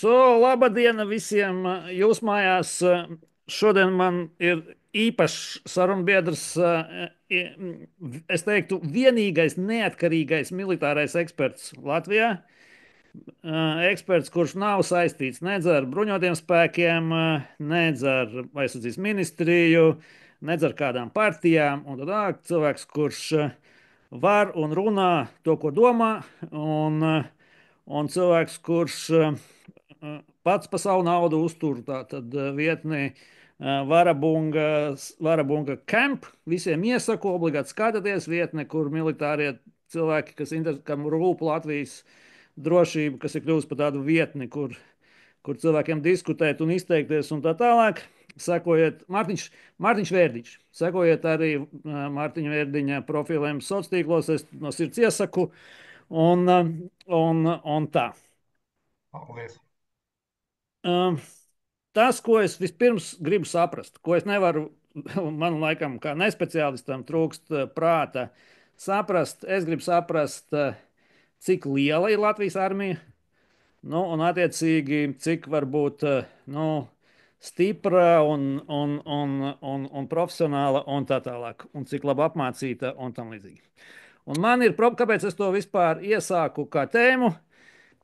Labadiena visiem! Jūs mājās šodien man ir īpašs sarunbiedrs, es teiktu, vienīgais neatkarīgais militārais eksperts Latvijā. Eksperts, kurš nav saistīts nedz ar bruņotiem spēkiem, nedz ar aizsardzības ministriju, nedz ar kādām partijām. Un tad cilvēks, kurš var un runā to, ko domā, un cilvēks, kurš pats par savu naudu uztur tātad vietni Varabunga Camp. Visiem iesaku obligāti skatīties vietne, kur militārie cilvēki, kam rūp Latvijas drošība, kas ir kļuvusi par tādu vietni, kur cilvēkiem diskutēt un izteikties un tā tālāk. Sekojiet Mārtiņš Vērdiņš. Sekojiet arī Mārtiņa Vērdiņa profiliem sociālos tīklos. Es no sirds iesaku. Un tā. Paldies. Um, Tas, ko es vispirms gribu saprast, ko es nevaru, man laikam, kā nespeciālistam, trūkst prāta saprast, es gribu saprast, cik liela ir Latvijas armija, nu, un attiecīgi, cik varbūt nu, stipra un profesionāla un tā tālāk, un cik labi apmācīta un tam līdzīgi. Un man ir, kāpēc es to vispār iesāku kā tēmu?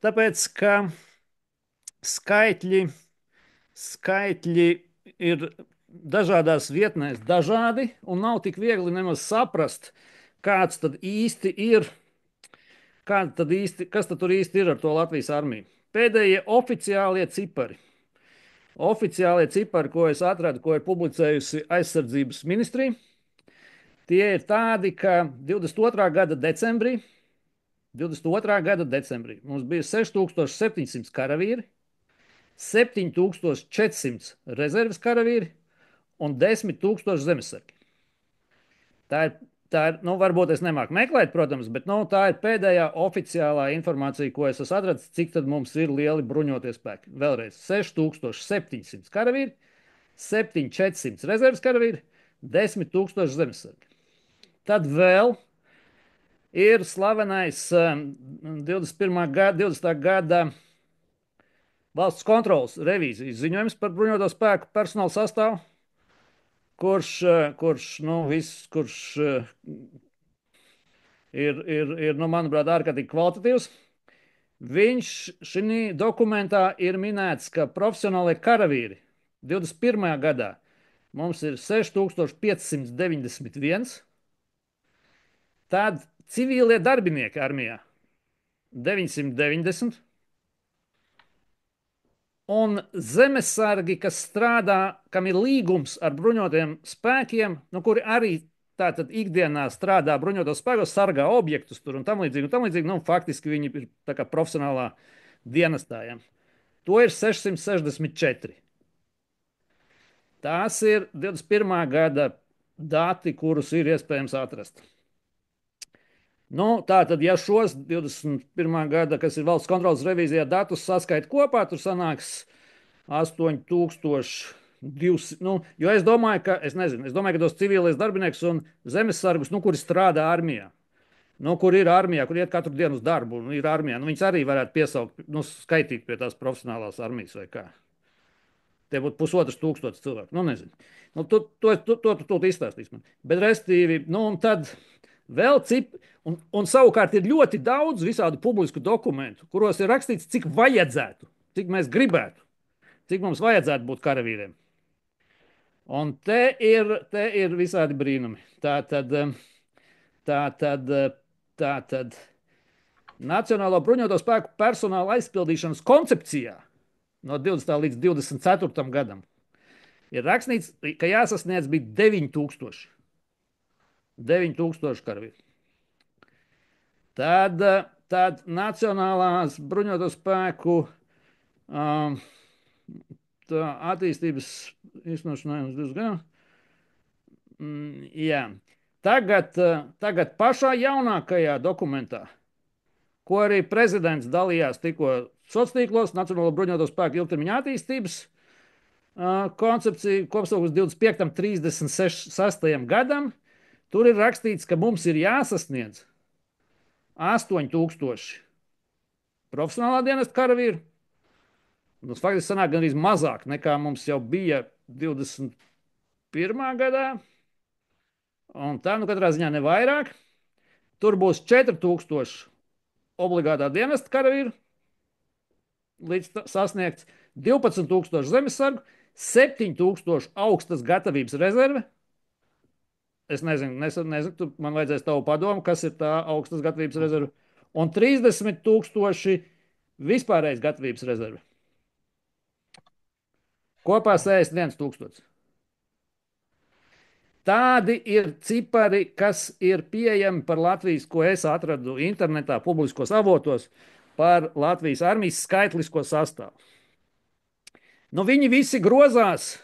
Tāpēc, ka skaitļi. Skaitļi ir dažādās vietnēs dažādi, un nav tik viegli nemaz saprast, kāds tad īsti ir, kas tad tur īsti ir ar to Latvijas armiju. Pēdējie oficiālie cipari, ko es atradu, ko ir publicējusi aizsardzības ministrija, tie ir tādi, ka 22. gada decembrī mums bija 6700 karavīri, 7400 rezerves karavīri un 10,000 zemesargi. Nu, varbūt es nemāku meklēt, protams, bet tā ir pēdējā oficiālā informācija, ko es esmu atradzis, cik tad mums ir lieli bruņotie spēki. Vēlreiz 6700 karavīri, 7400 rezerves karavīri, 10,000 zemesargi. Tad vēl ir slavenais 20. gada valsts kontrolas revīzijas ziņojums par bruņoto spēku personāla sastāvu, kurš ir nu, manuprāt, ārkārtīgi kvalitatīvs. Viņš šī dokumentā ir minēts, ka profesionālie karavīri 21. gadā mums ir 6591, tad civilie darbinieki armijā 990, un zemesargi, kas strādā, kam ir līgums ar bruņotiem spēkiem, kuri arī tātad ikdienā strādā bruņotos spēkos, sargā objektus tur un tam līdzīgi, nu, faktiski viņi ir tā kā profesionālā dienestā. Ja. To ir 664. Tās ir 21. gada dati, kurus ir iespējams atrast. Nu, tātad, ja šos 21. gada, kas ir valsts kontrolas revīzijā, datus saskait kopā, tur sanāks 8200. Nu, jo es domāju, ka tos civilis darbiniekus un zemesargus, kuri strādā armijā, kur ir armijā, kur iet katru dienu uz darbu, un ir armijā, viņus arī varētu piesaukt, skaitīt pie tās profesionālās armijas vai kā. Tie būtu 1500 cilvēku. Nu, nezinu. Nu, to izstāstīs man. Bet, restīvi, un tad vēl un savukārt ir ļoti daudz visādu publisku dokumentu, kuros ir rakstīts, cik vajadzētu, cik mēs gribētu, cik mums vajadzētu būt karavīriem. Un te ir visādi brīnumi. Tātad Nacionālo bruņoto spēku personāla aizpildīšanas koncepcijā no 20. līdz 24. gadam ir rakstīts, ka jāsasniedz bija 9000. 9000 karavīri. Tad Nacionālās bruņoto spēku attīstības īstenošanai uz 2 gadiem. Jā. Tagad pašā jaunākajā dokumentā, ko arī prezidents dalījās tikko sociālos tīklos, Nacionālo bruņoto spēku ilgtermiņa attīstības koncepcija kopsavilkums 25. un 36. gadam, tur ir rakstīts, ka mums ir jāsasniedz 8000 profesionālā dienesta karavīru Tas faktiski sanāk gan arī mazāk nekā mums jau bija 21. gadā. Un tā, nu, katrā ziņā ne vairāk. Tur būs 4000 obligātā dienesta karavīru līdz sasniegts, 12,000 zemesargu, 7,000 augstas gatavības rezerve. Es nezinu, man vajadzēs tavu padomu, kas ir tā augstas gatavības rezerve. Un 30,000 vispārējais gatavības rezerve. Kopā 61,000. Tādi ir cipari, kas ir pieejami par Latvijas, ko es atradu internetā, publiskos avotos, par Latvijas armijas skaitlisko sastāvu. Nu, viņi visi grozās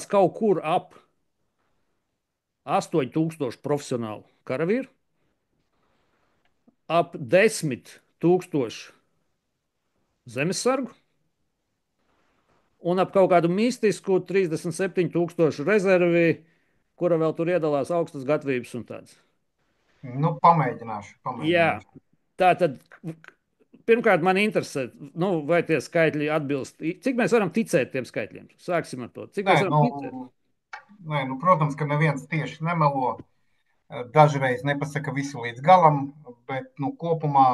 kaut kur ap 8,000 profesionālu karavīru, ap 10,000 zemesargu un ap kaut kādu mistisku 37,000 rezervi, kura vēl tur iedalās augstas gatavības un tādas. Nu, pamēģināšu. Jā, tā tad pirmkārt man interesē, vai tie skaitļi atbilst. Cik mēs varam ticēt tiem skaitļiem? Sāksim ar to. Cik mēs varam ticēt? Nē, protams, ka neviens tieši nemelo. Dažreiz nepasaka visu līdz galam, bet kopumā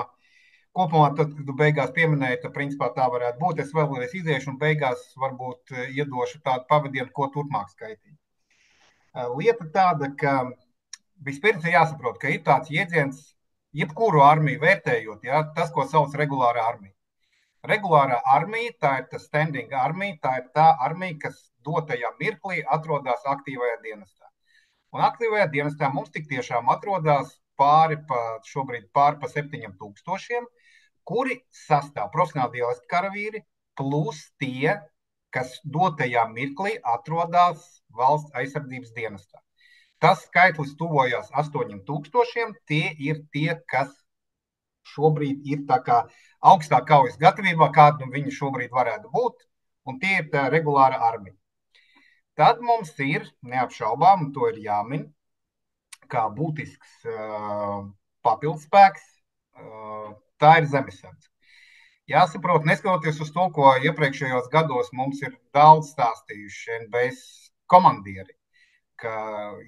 tad, kad tu beigās pieminēji, tad principā tā varētu būt. Es vēlreiz iziešu un beigās varbūt iedošu tādu pavadienu, ko turpmāk skaitīt. Lieta tāda, ka vispirms ir jāsaprot, ka ir tāds jēdziens, jebkuru armiju vērtējot, ja, tas, ko sauc regulārā armija. Regulārā armija, tā ir tā standing armija, tā ir tā armija, kas dotajā mirklī atrodas aktīvajā dienestā. Un aktīvajā dienestā mums tik tiešām atrodas šobrīd pāri pa 7,000, kuri sastāv profesionāli dienesta karavīri, plus tie, kas dotajā mirklī atrodas valsts aizsardzības dienestā. Tas skaitlis tuvojās 8,000, tie ir tie, kas šobrīd ir tā kā augstā kaujas gatavībā, kāda viņi šobrīd varētu būt, un tie ir tā regulāra armija. Tad mums ir, neapšaubām, un to ir jāmin, kā būtisks papildspēks, tā ir zemesardze. Jāsaprot, neskatoties uz to, ko iepriekšējos gados mums ir daudz stāstījuši NBS komandieri, ka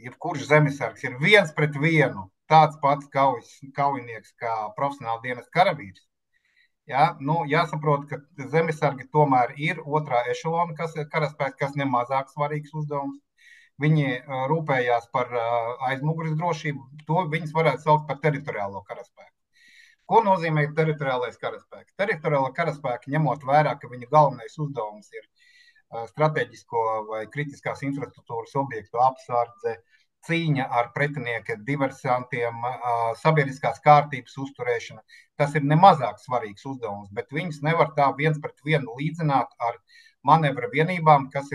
jebkurš zemesargs ir 1-1 tāds pats kaujinieks kā profesionāli dienesta karavīrs. Ja, jāsaprot, ka zemesargi tomēr ir otrā ešelona karaspēks, kas nemazāk svarīgs uzdevums. Viņi rūpējās par aizmugures drošību, to viņus varētu saukt par teritoriālo karaspēku. Ko nozīmē teritoriālais karaspēks? Teritoriāla karaspēka, ņemot vērā, ka viņa galvenais uzdevums ir strateģisko vai kritiskās infrastruktūras objektu apsardze, cīņa ar pretinieka diversantiem, sabiedriskās kārtības uzturēšana. Tas ir nemazāk svarīgs uzdevums, bet viņus nevar tā 1-1 līdzināt ar manevra vienībām, kas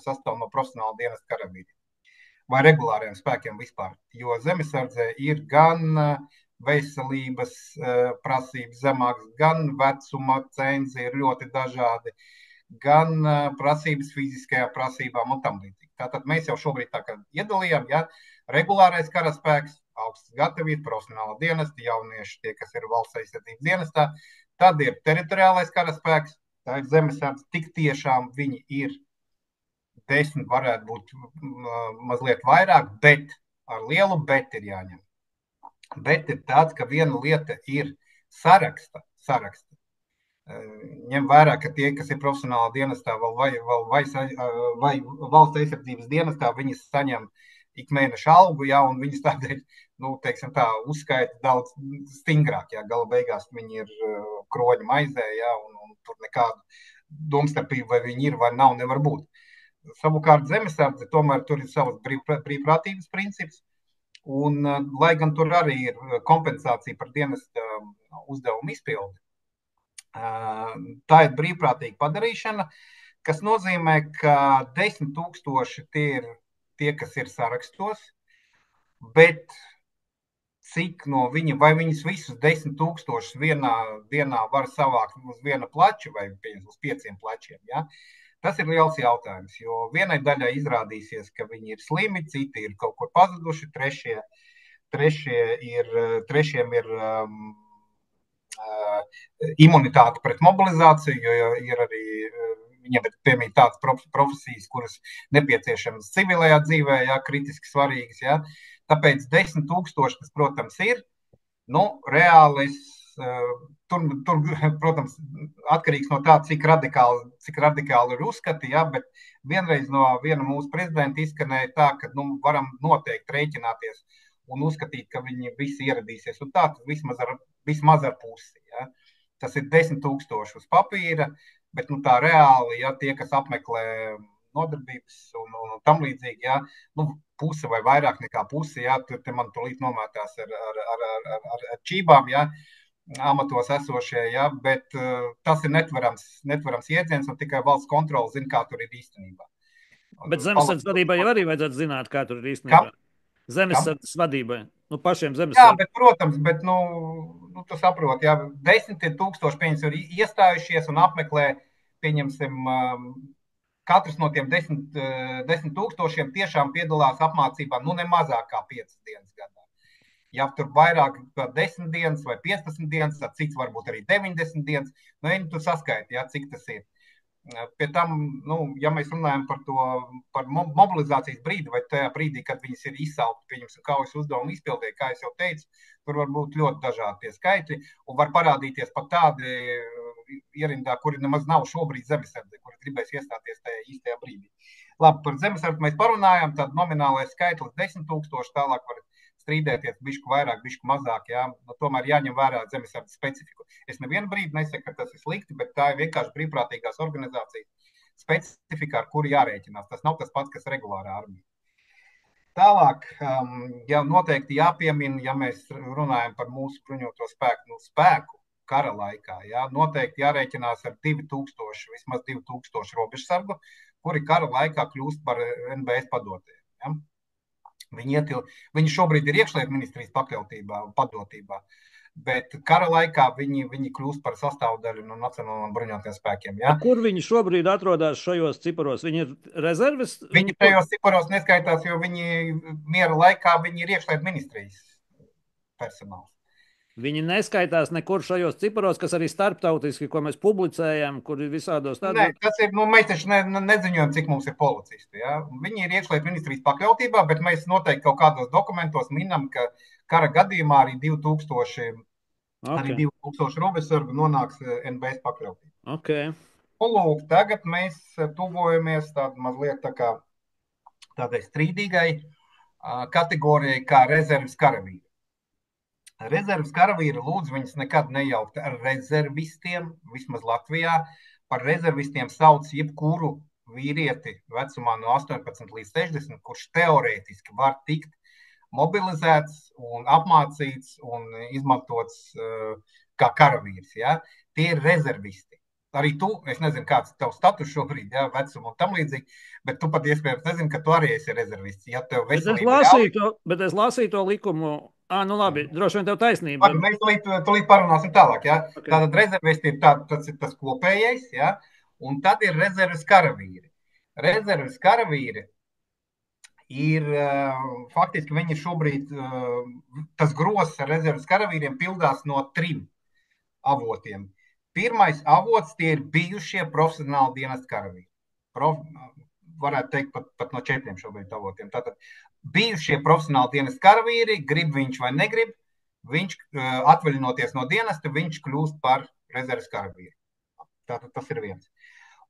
sastāv no profesionāla dienesta karavīriem vai regulāriem spēkiem vispār. Jo zemesardzē ir gan veselības prasības zemākas, gan vecuma cenzi ir ļoti dažādi, gan prasības fiziskajām prasībām un tam līdzīgi. Tātad mēs jau šobrīd tā kā iedalījām, ja, regulārais karaspēks, augstas gatavības, profesionāla dienesta, jaunieši, tie, kas ir valsts aizsardzības dienestā, tad ir teritoriālais karaspēks, tā ir zemesardze, tik tiešām viņi ir 10, varētu būt mazliet vairāk, bet ar lielu bet ir jāņem. Bet ir tāds, ka viena lieta ir saraksta. Ņem vērā, ka tie, kas ir profesionāli dienestā vai valsts aizsardzības dienestā, viņi saņem ik mēneša algu, ja, un viņas tādēļ, uzskaita daudz stingrāk, ja, gala beigās viņi ir kroņa maizē, ja, un tur nekādu domstarpību, vai viņi ir vai nav, nevar būt. Savukārt zemesardze, tomēr tur ir savs brīvprātības princips, un lai gan tur arī ir kompensācija par dienesta uzdevumu izpildi, tā ir brīvprātīga padarīšana, kas nozīmē, ka 10,000 tie ir tie, kas ir sarakstos, bet cik no viņa, vai viņus visus 10,000 vienā dienā var savākt uz viena plača vai uz 5 plačiem, ja? Tas ir liels jautājums, jo vienai daļai izrādīsies, ka viņi ir slimi, citi ir kaut kur pazuduši, trešiem ir imunitāti pret mobilizāciju, jo ir arī viņiem piemīt tādas profesijas, kuras nepieciešamas civilajā dzīvē, ja, kritiski svarīgas. Ja. Tāpēc 10 000, tas, protams, ir. Nu, reāli tur, protams, atkarīgs no tā, cik radikāli ir uzskati, ja, bet vienreiz no viena mūsu prezidenta izskanēja tā, ka varam noteikti rēķināties un uzskatīt, ka viņi visi ieradīsies. Un tā vismaz ar pusi. Ja. Tas ir 10 000 uz papīra, bet tā reāli, ja tie, kas apmeklē nodarbības un tam līdzīgi, ja, puse vai vairāk nekā pusi, ja, tur man tūlīt nomētās ar čībām, ja, amatos esošie, ja, bet tas ir netverams jēdziens, un tikai valsts kontrole zina, kā tur ir īstenībā. Bet zemesardzes vadībai jau arī vajadzētu zināt, kā tur ir īstenībā. Zemesardzes vadībai, pašiem zemesardzes. Jā, bet, protams, tu saproti, ja 10 000 pieņems ir iestājušies un apmeklē, pieņemsim, katrs no tiem 10 000 tiešām piedalās apmācībā, ne mazāk kā 5 dienas gadā. Ja tur vairāk kā 10 dienas vai 15 dienas, tad cits varbūt arī 90 dienas, tu saskaiti, ja, cik tas ir. Pie tam, ja mēs runājam par mobilizācijas brīdi, vai tajā brīdī, kad viņas ir izsaukti, pieņemsim, kaujas uzdevumu izpildē, kā es jau teicu, tur var būt ļoti dažādi tie skaitļi, un var parādīties pat tādi ierindā, kuri nemaz nav šobrīd zemesardze, kuri gribēs iestāties tajā īstajā brīdī. Labi, par zemesardzi mēs parunājam, tad nominālais skaitlis 10 000, tālāk var strīdēties bišku vairāk, bišku mazāk, jā. Tomēr jāņem vērā zemesardzes specifiku. Es nevienu brīdi nesaku, ka tas ir slikti, bet tā ir vienkārši brīvprātīgās organizācijas specifika, ar kuru jārēķinās. Tas nav tas pats, kas regulārā armija. Tālāk, jau noteikti jāpiemina, ja mēs runājam par mūsu bruņoto spēku kara laikā, jā, noteikti jārēķinās ar 2000, vismaz 2000 robežsargu, kuri kara laikā kļūst par NBS padotiem. Ja? Viņi šobrīd ir iekšlietu ministrijas pakļautībā un padotībā, bet kara laikā viņi kļūst par sastāvdaļu no Nacionālajiem bruņotajiem spēkiem. Ja? Kur viņi šobrīd atrodas šajos ciparos? Viņi ir rezerves? Viņi tajos ciparos neskaitās, jo viņi miera laikā viņi ir iekšlietu ministrijas personāls. Viņi neskaitās nekur šajos ciparos, kas arī starptautiski, ko mēs publicējam, kur ir visādos tādos. Nē, tas ir, mēs taču neziņojam, cik mums ir policisti. Ja? Viņi ir iekšlietu ministrijas pakļautībā, bet mēs noteikti kaut kādos dokumentos minam, ka kara gadījumā arī 2000, arī 2000 robežsargu nonāks NBS pakļautībā. Okay. Un lūk, tagad mēs tuvojamies mazliet tādai strīdīgai kategorijai kā rezerves karavīri. Rezerves karavīri, lūdzu, viņus nekad nejaukt ar rezervistiem, vismaz Latvijā. Par rezervistiem sauc jebkuru vīrieti vecumā no 18 līdz 60, kurš teorētiski var tikt mobilizēts un apmācīts un izmantots kā karavīrs. Ja? Tie ir rezervisti. Arī tu, es nezinu, kāds tavs status šobrīd, ja, vecuma un tam līdzīgi, bet tu pat iespējams nezini, ka tu arī esi rezervists. Ja tev bet es lasīju to likumu. Labi, droši vien tev taisnība. Labi, mēs tulīt parunāsim tālāk. Ja? Okay. Tātad rezervisti ir tas ir tas kopējais, ja? Un tad ir rezerves karavīri. Rezerves karavīri ir, faktiski viņi šobrīd, tas gross ar rezerves karavīriem pildās no 3 avotiem. Pirmais avots tie ir bijušie profesionāli dienesta karavīri. Varētu teikt pat no 4 šobrīd avotiem. Tātad bijušie profesionāli dienesta karavīri, grib viņš vai negrib, viņš atvaļinoties no dienesta, viņš kļūst par rezerves karavīri. Tātad tas ir viens.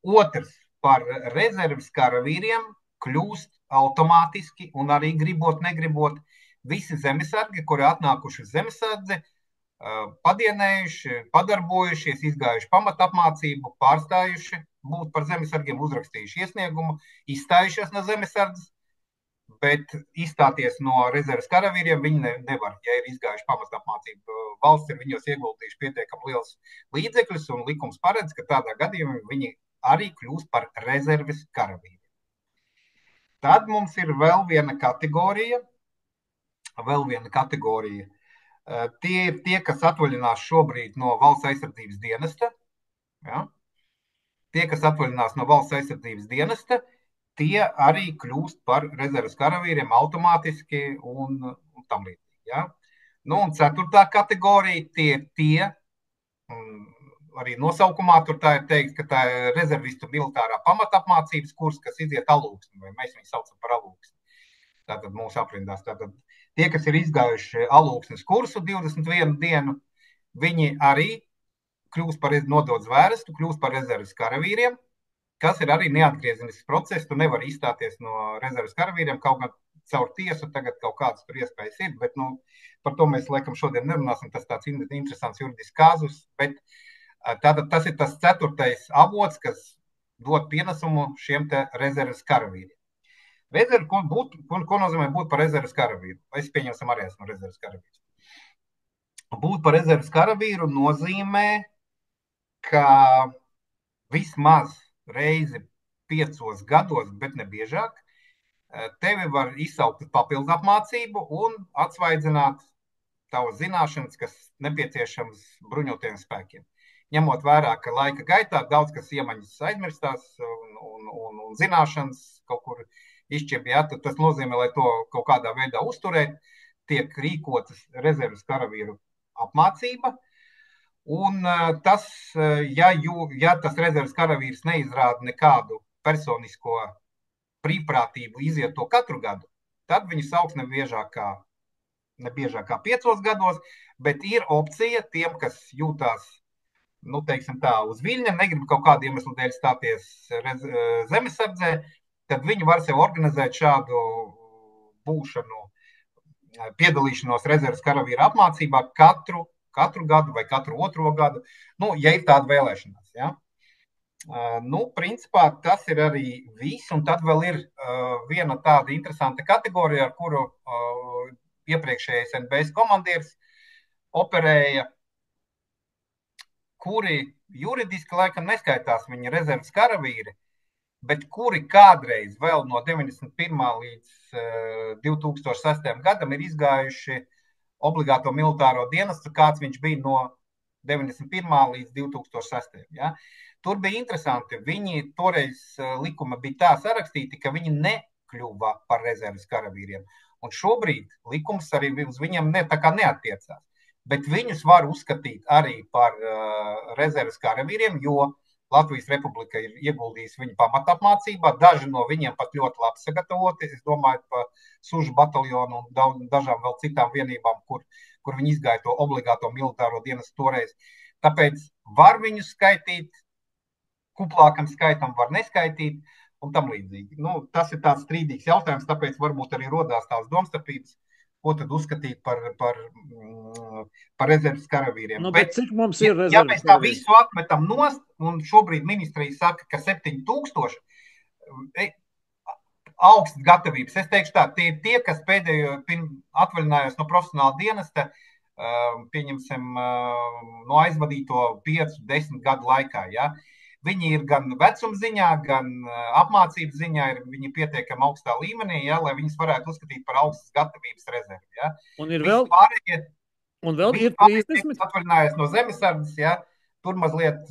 Otrs, par rezerves karavīriem kļūst automātiski un arī gribot, negribot visi zemesargi, kuri atnākuši uz zemesardzi, padienējuši, padarbojušies, izgājuši pamatapmācību, pārstājuši būt par zemesargiem, uzrakstījuši iesniegumu, izstājušies no zemesardzes, bet izstāties no rezerves karavīriem viņi nevar, ja ir izgājuši pamatapmācību. Valsts ir viņos ieguldījuši pietiekami liels līdzekļus, un likums paredz, ka tādā gadījumā viņi arī kļūst par rezerves karavīriem. Tad mums ir vēl viena kategorija. Tie ir tie, kas atvaļinās šobrīd no valsts aizsardzības dienesta. Ja? Tie, kas atvaļinās no valsts aizsardzības dienesta, tie arī kļūst par rezerves karavīriem automātiski un tam līdzīgi. Ja? Un 4. kategorija tie, arī nosaukumā tur tā ir teikt, ka tā ir rezervistu militārā pamatapmācības kurs, kas iziet alūksni, vai mēs viņu saucam par alūksni. Tātad mūsu aprindās. Tātad tie, kas ir izgājuši alūksnes kursu 21 dienu, viņi arī kļūst par nodot zvērestu, kļūst par rezerves karavīriem, kas ir arī neatgriezenisks process. Tu nevari izstāties no rezerves karavīriem, kaut gan caur tiesu tagad kaut kādas tur iespējas ir, bet par to mēs laikam šodien nerunāsim. Tas tāds interesants juridisks kāzus, bet tātad tas ir tas 4. avots, kas dod pienesumu šiem te rezerves karavīriem. Rezerve, ko nozīmē būt par rezerves karavīru? Es pieņemsim arī esmu rezerves karavīrs. Būt par rezerves karavīru nozīmē, ka vismaz reizi 5 gados, bet ne biežāk, tevi var izsaukt uz papildu apmācību un atsvaidzināt tavas zināšanas, kas nepieciešams bruņotajiem spēkiem. Ņemot vērā, ka laika gaitā daudz kas iemaņas aizmirstās un zināšanas kaut kur izšķiep, ja, tad tas nozīmē, lai to kaut kādā veidā uzturēt, tiek rīkotas rezerves karavīru apmācība. Un tas, ja tas rezerves karavīrs neizrāda nekādu personisko brīvprātību iziet to katru gadu, tad viņu sauks ne biežāk kā 5 gados, bet ir opcija tiem, kas jūtās, teiksim tā, uz viļņa, negrib kaut kādu iemeslu dēļ stāties zemesardzē, tad viņi var sev organizēt šādu būšanu, piedalīšanos rezerves karavīra apmācībā katru gadu vai katru 2. gadu, ja ir tāda vēlēšanās. Ja? Principā tas ir arī viss, un tad vēl ir viena tāda interesanta kategorija, ar kuru iepriekšējais NBS komandieris operēja, kuri juridiski laikam neskaitās viņa rezerves karavīri, bet kuri kādreiz vēl no 91. līdz 2006. gadam ir izgājuši obligāto militāro dienestu, kāds viņš bija no 91. līdz 2006. Ja? Tur bija interesanti, viņi toreiz likuma bija tā sarakstīti, ka viņi nekļuva par rezerves karavīriem. Un šobrīd likums arī uz viņiem neattiecās. Bet viņus var uzskatīt arī par rezerves karavīriem, jo Latvijas Republika ir ieguldījusi viņu pamatapmācībā. Daži no viņiem pat ļoti labi sagatavoti. Es domāju par Sužu bataljonu un dažām vēl citām vienībām, kur viņi izgāja to obligāto militāro dienestu toreiz. Tāpēc var viņus skaitīt, kuplākam skaitam var neskaitīt un tam līdzīgi. Tas ir tāds strīdīgs jautājums, tāpēc varbūt arī rodās tās domstarpības, ko tad uzskatīt par rezerves karavīriem. Bet cik mums ir rezerves? Ja mēs tā visu atmetam nost, un šobrīd ministrija saka, ka 7000 augsts gatavības, es teikšu tā, tie ir tie, kas pēdējo atvaļinājās no profesionāla dienesta, pieņemsim, no aizvadīto 5-10 gadu laikā, ja. Viņi ir gan vecuma ziņā, gan apmācības ziņā, viņi pietiekami augstā līmenī, ja, lai viņus varētu uzskatīt par augstas gatavības rezervi. Ja. Un ir vēl, ir 30. Atvaļinājās no zemesardzes, ja, tur mazliet,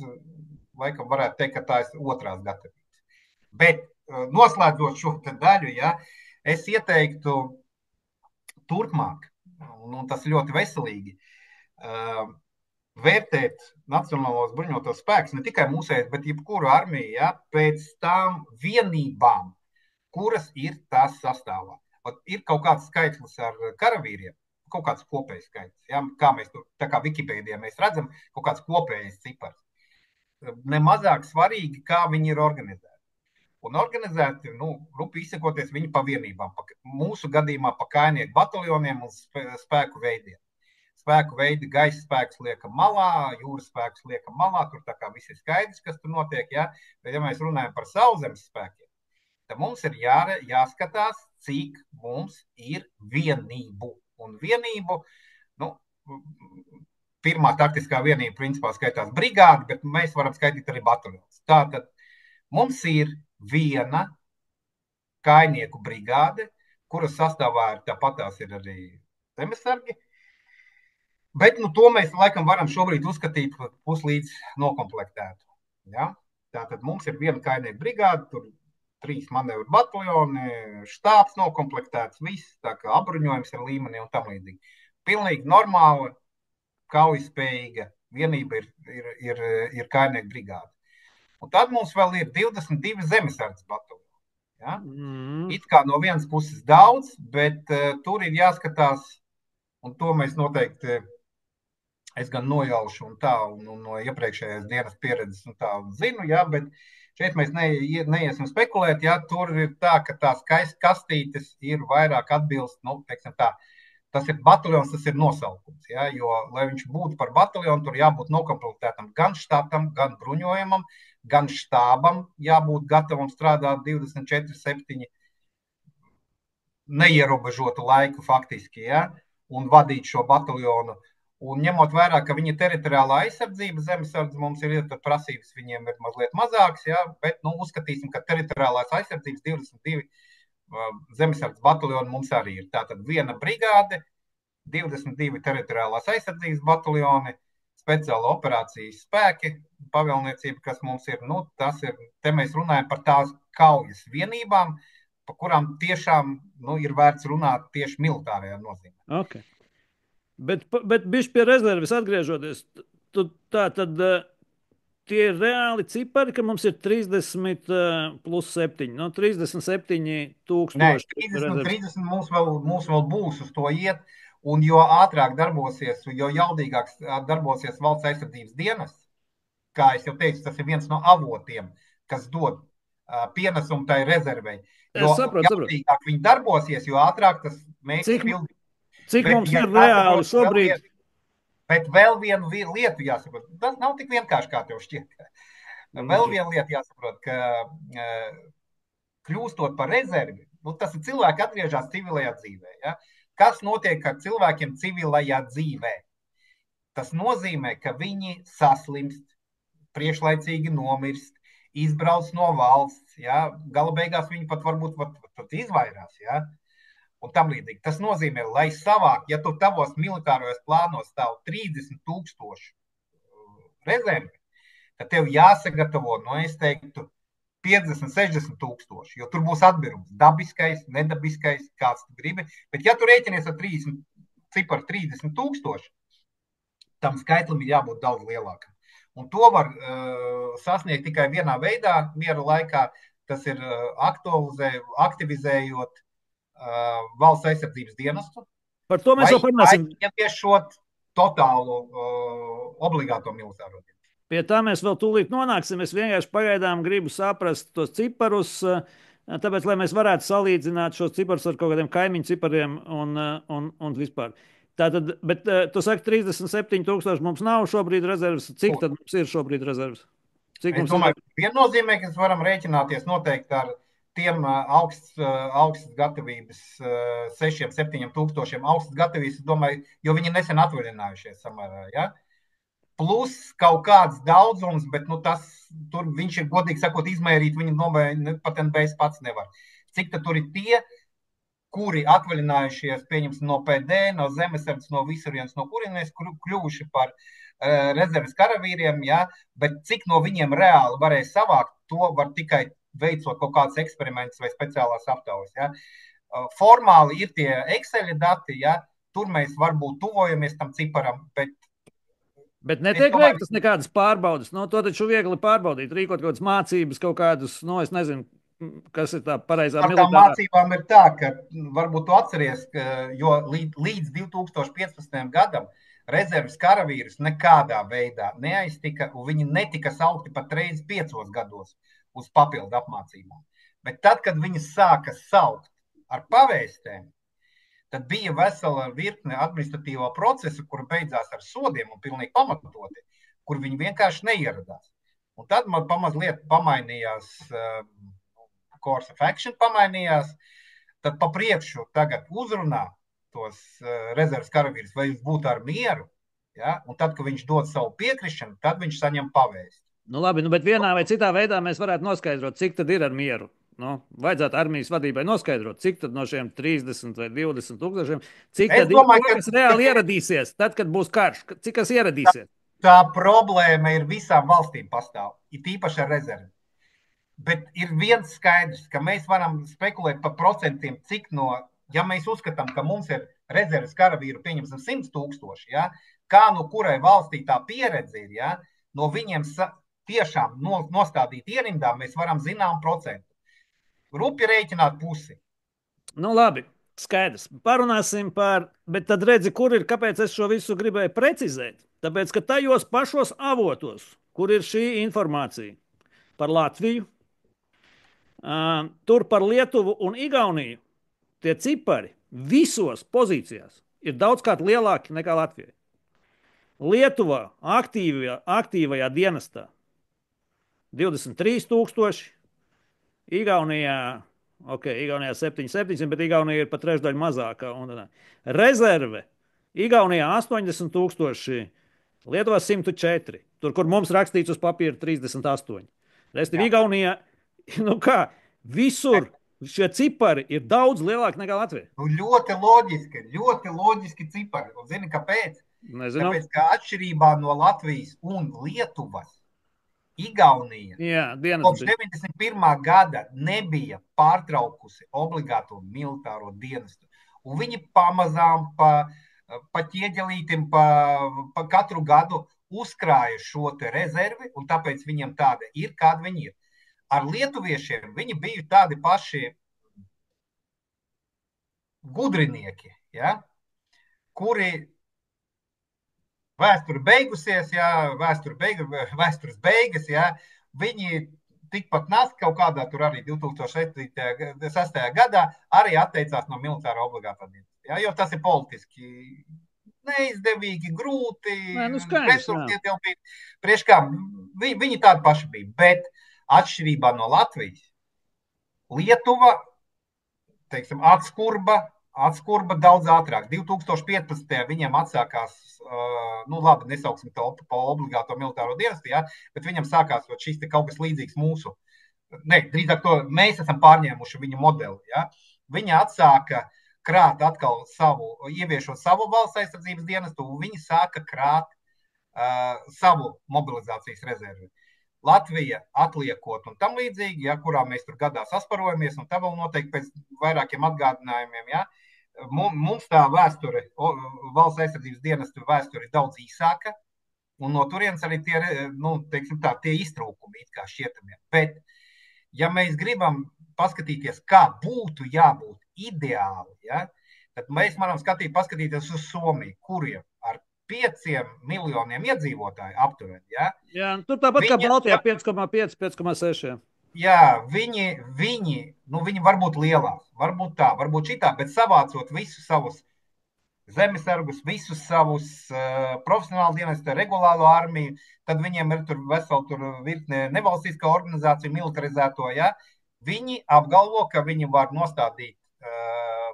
laikam varētu teikt, ka tā ir otrās gatavības. Bet noslēdzot šo daļu, ja, es ieteiktu turpmāk, un tas ļoti veselīgi, vērtēt nacionālos bruņotos spēkus, ne tikai mūsējais, bet jebkuru armiju, ja, pēc tām vienībām, kuras ir tās sastāvā. Ir kaut kāds skaitlis ar karavīriem, kaut kāds kopējs skaitlis, ja, kā mēs tur, tā kā Wikipēdijā mēs redzam, kaut kāds kopējais cipars. Nemazāk svarīgi, kā viņi ir organizēti. Un organizēti, rupi izsakoties viņi pa vienībām, mūsu gadījumā pa kājnieku bataljoniem un spēku veidiem. Spēku veidi, gaisa spēks liekam malā, jūras spēks liekam malā, tur tā kā viss ir skaidrs, kas tur notiek, ja? Bet ja mēs runājam par sauszemes spēkiem, tad mums ir jāskatās, cik mums ir vienību. Un vienību, pirmā taktiskā vienība principā skaitās brigādi, bet mēs varam skaitīt arī bataljons. Tātad mums ir viena kājnieku brigāde, kuras sastāvā tāpatās ir arī zemesargi. Bet to mēs laikam varam šobrīd uzskatīt puslīdz nokomplektētu. Ja? Tātad mums ir viena kājnieku brigāde, tur 3 manevru bataljoni, štābs nokomplektēts, viss, tā kā apbruņojums ir līmenī un tam līdzīgi. Pilnīgi normāla, kaujaspējīga vienība ir kājnieku brigāde. Un tad mums vēl ir 22 zemesardzes bataljoni. Ja? It kā no vienas puses daudz, bet tur ir jāskatās, un to mēs noteikti, es gan nojaušu un tā, un no iepriekšējās dienas pieredzes un tā zinu, ja, bet šeit mēs neiesim spekulēt, ja, tur ir tā, ka tās kastītes ir vairāk atbilst, nu, teiksim tā, tas ir bataljons, tas ir nosaukums, ja, jo, lai viņš būtu par bataljonu, tur jābūt nokomplektētam gan štatam, gan bruņojumam, gan štābam, jābūt gatavam strādāt 24/7 neierobežotu laiku faktiski, ja, un vadīt šo bataljonu. Un ņemot vērā, ka viņa teritoriālā aizsardzība zemesardze mums ir, tad prasības viņiem ir mazliet mazākas, ja, bet, nu, uzskatīsim, ka teritoriālās aizsardzības 22 zemesardzes bataljoni mums arī ir. Tātad viena brigāde, 22 teritoriālās aizsardzības bataljoni, speciāla operācijas spēki, pavēlniecība, kas mums ir, nu, tas ir, te mēs runājam par tās kaujas vienībām, par kurām tiešām, nu, ir vērts runāt tieši militārajā nozīmē. Okay. Bet bišķi pie rezerves atgriežoties, tā tad tie ir reāli cipari, ka mums ir 30 plus 7, no 37 tūkstoši. Nē, 30 mums vēl būs uz to iet, un jo ātrāk darbosies, jo jaudīgāk darbosies valsts aizsardzības dienas, kā es jau teicu, tas ir viens no avotiem, kas dod pienesumu tai rezervei. Jo jaudīgāk viņi darbosies, jo ātrāk tas mērķis pildīt. Cik mums ir reāli šobrīd? Bet vēl vienu lietu jāsaprot. Tas nav tik vienkārši, kā tev šķiet. Vēl viena lieta jāsaprot, ka kļūstot par rezervi, nu, tas ir cilvēki atgriežas civilajā dzīvē. Ja? Kas notiek ar cilvēkiem civilajā dzīvē? Tas nozīmē, ka viņi saslimst, priekšlaicīgi nomirst, izbrauc no valsts. Ja? Gala beigās viņi pat varbūt izvairās. Ja? Un tam līdzīgi. Tas nozīmē, lai savāk, ja tu tavos militārajos plānos stāv 30,000 rezervi, tad tev jāsagatavo, no es teiktu, 50-60,000, jo tur būs atbirums. Dabiskais, nedabiskais, kāds tu gribi. Bet ja tu rēķinies ar ciparu 30,000, tam skaitlim ir jābūt daudz lielākam. Un to var sasniegt tikai vienā veidā, miera laikā, tas ir aktivizējot valsts aizsardzības dienestu. Par to mēs jau parunāsim. Vai ieviešot totālu obligāto militāro dienestu. Pie tā mēs vēl tūlīt nonāksim. Es vienkārši pagaidām gribu saprast tos ciparus, tāpēc, lai mēs varētu salīdzināt šos ciparus ar kaut kādiem kaimiņu cipariem un vispār. Tātad, bet tu saki, 37,000 mums nav šobrīd rezerves. Cik tad mums ir šobrīd rezerves? Es domāju, viennozīmīgi mēs varam rēķināties noteikti ar tiem augstas gatavības 6-7 tūkstošiem augstas gatavības, domāju, jo viņi nesen atvaļinājušies samērā, ja? Plus kaut kāds daudzums, bet nu, tur viņš ir, godīgi sakot, izmērīt, viņi pat NBS pats nevar. Cik tad tur ir tie, kuri atvaļinājušies, pieņemsim, no PD, no zemesardzes, no visurienes, no kurienes kļuvuši par rezerves karavīriem, ja? Bet cik no viņiem reāli varēja savākt, to var tikai veicot kaut kādus eksperimentus vai speciālās aptaujas. Ja? Formāli ir tie Excel dati, ja? Tur mēs varbūt tuvojamies tam ciparam, bet netiek veiktas nekādas pārbaudas. No, to taču viegli pārbaudīt, rīkot kaut kādas mācības, kaut kādus, no es nezinu, kas ir tā pareizā militārā. Ar tām mācībām ir tā, ka varbūt tu atceries, jo līdz 2015. gadam rezerves karavīrus nekādā veidā neaiztika, un viņi netika saukti pat reizi 5 gados uz papildu apmācībām. Bet tad, kad viņas sāka saukt ar pavēstēm, tad bija vesela virkne administratīvo procesu, kur beidzās ar sodiem un pilnīgi pamatoti, kur viņi vienkārši neieradās. Un tad man pamazliet pamainījās, course of action pamainījās, tad pa priekšu tagad uzrunā tos rezerves karavīrus, vai jūs būtu ar mieru, ja? Un tad, kad viņš dod savu piekrišanu, tad viņš saņem pavēsti. Nu labi, bet vienā vai citā veidā mēs varētu noskaidrot, cik tad ir ar mieru. Nu, vajadzētu armijas vadībai noskaidrot, cik tad no šiem 30 vai 20 tūkstošiem, cik tad kas reāli ieradīsies, tad, kad būs karš, cik kas ieradīsies. Tā problēma ir visām valstīm pastāv, it īpaši ar rezervi. Bet ir viens skaidrs, ka mēs varam spekulēt par procentiem, cik no, ja mēs uzskatām, ka mums ir rezerves karavīru, pieņemsim 100,000, ja, kā nu kurai valstī tā pieredze ir, ja, no viņiem tiešām nostādīt ierindā, mēs varam zinām procentu. Rupi rēķināt pusi. Nu, labi, skaidrs. Parunāsim par, bet tad redzi, kur ir, kāpēc es šo visu gribēju precizēt. Tāpēc, ka tajos pašos avotos, kur ir šī informācija par Latviju, tur par Lietuvu un Igauniju, tie cipari visos pozīcijās ir daudzkārt lielāki nekā Latvijai. Lietuvā aktīvajā dienestā 23,000, Igaunijā, Igaunijā 700, bet Igaunija ir pat trešdaļa mazākā. Rezerve Igaunijā 80,000, Lietuvā 104. Tur, kur mums rakstīts uz papīra 38. Respektīvi, Igaunijā, nu kā, visur šie cipari ir daudz lielāki nekā Latvijā. Nu, ļoti loģiski cipari. Un zini, kāpēc? Nezinu. Tāpēc, ka atšķirībā no Latvijas un Lietuvas, Igaunija kopš 91. gada nebija pārtraukusi obligāto militāro dienestu. Un viņi pamazām pa ķieģelītim pa katru gadu uzkrāja šo te rezervi, un tāpēc viņiem tāda ir, kāda viņi ir. Ar lietuviešiem viņi bija tādi paši gudrinieki, ja, kuri vēsture beigusies, vēstures beigas, ja, viņi tikpat nāc kaut kādā tur arī 2006. gadā arī atteicās no militāra obligātā dienesta. Ja, jo tas ir politiski neizdevīgi, grūti, resursi ietilpīgi. Priekš kā, viņi tādi paši bija, bet atšķirībā no Latvijas, Lietuva, teiksim, atskurba daudz ātrāk. 2015. viņiem atsākās, nu labi, nesauksim to pa obligāto militāro dienestu, ja, bet viņam sākās šis te kaut kas līdzīgs mūsu. Ne, drīzāk to mēs esam pārņēmuši viņu modeli. Ja. Viņi atsāka krāt atkal ieviešot savu valsts aizsardzības dienestu, un viņi sāka krāt savu mobilizācijas rezervi. Latvija atliekot un tam līdzīgi, ja, kurā mēs tur gadā sasparojamies, un tā vēl noteikti pēc vairākiem atgādinājumiem, ja, mums tā vēsture, valsts aizsardzības dienestu vēsture ir daudz īsāka, un no turienes arī tie, nu, teiksim tā, tie iztrūkumi it kā šķietamie. Bet, ja mēs gribam paskatīties, kā būtu jābūt ideāli, ja, tad mēs varam paskatīties uz Somiju, kuriem ar 5 miljoniem iedzīvotāju aptuveni. Ja? Jā, tur tāpat kā Baltijā 5,5, 5,6. Jā, viņi var būt lielāki, varbūt tā, varbūt šitā, bet savācot visus savus zemesargus, visus savus profesionālu dienestu, regulāro armiju, tad viņiem ir tur vesela virkne nevalstiskā organizācija militarizēto. Ja? Viņi apgalvo, ka viņi var nostādīt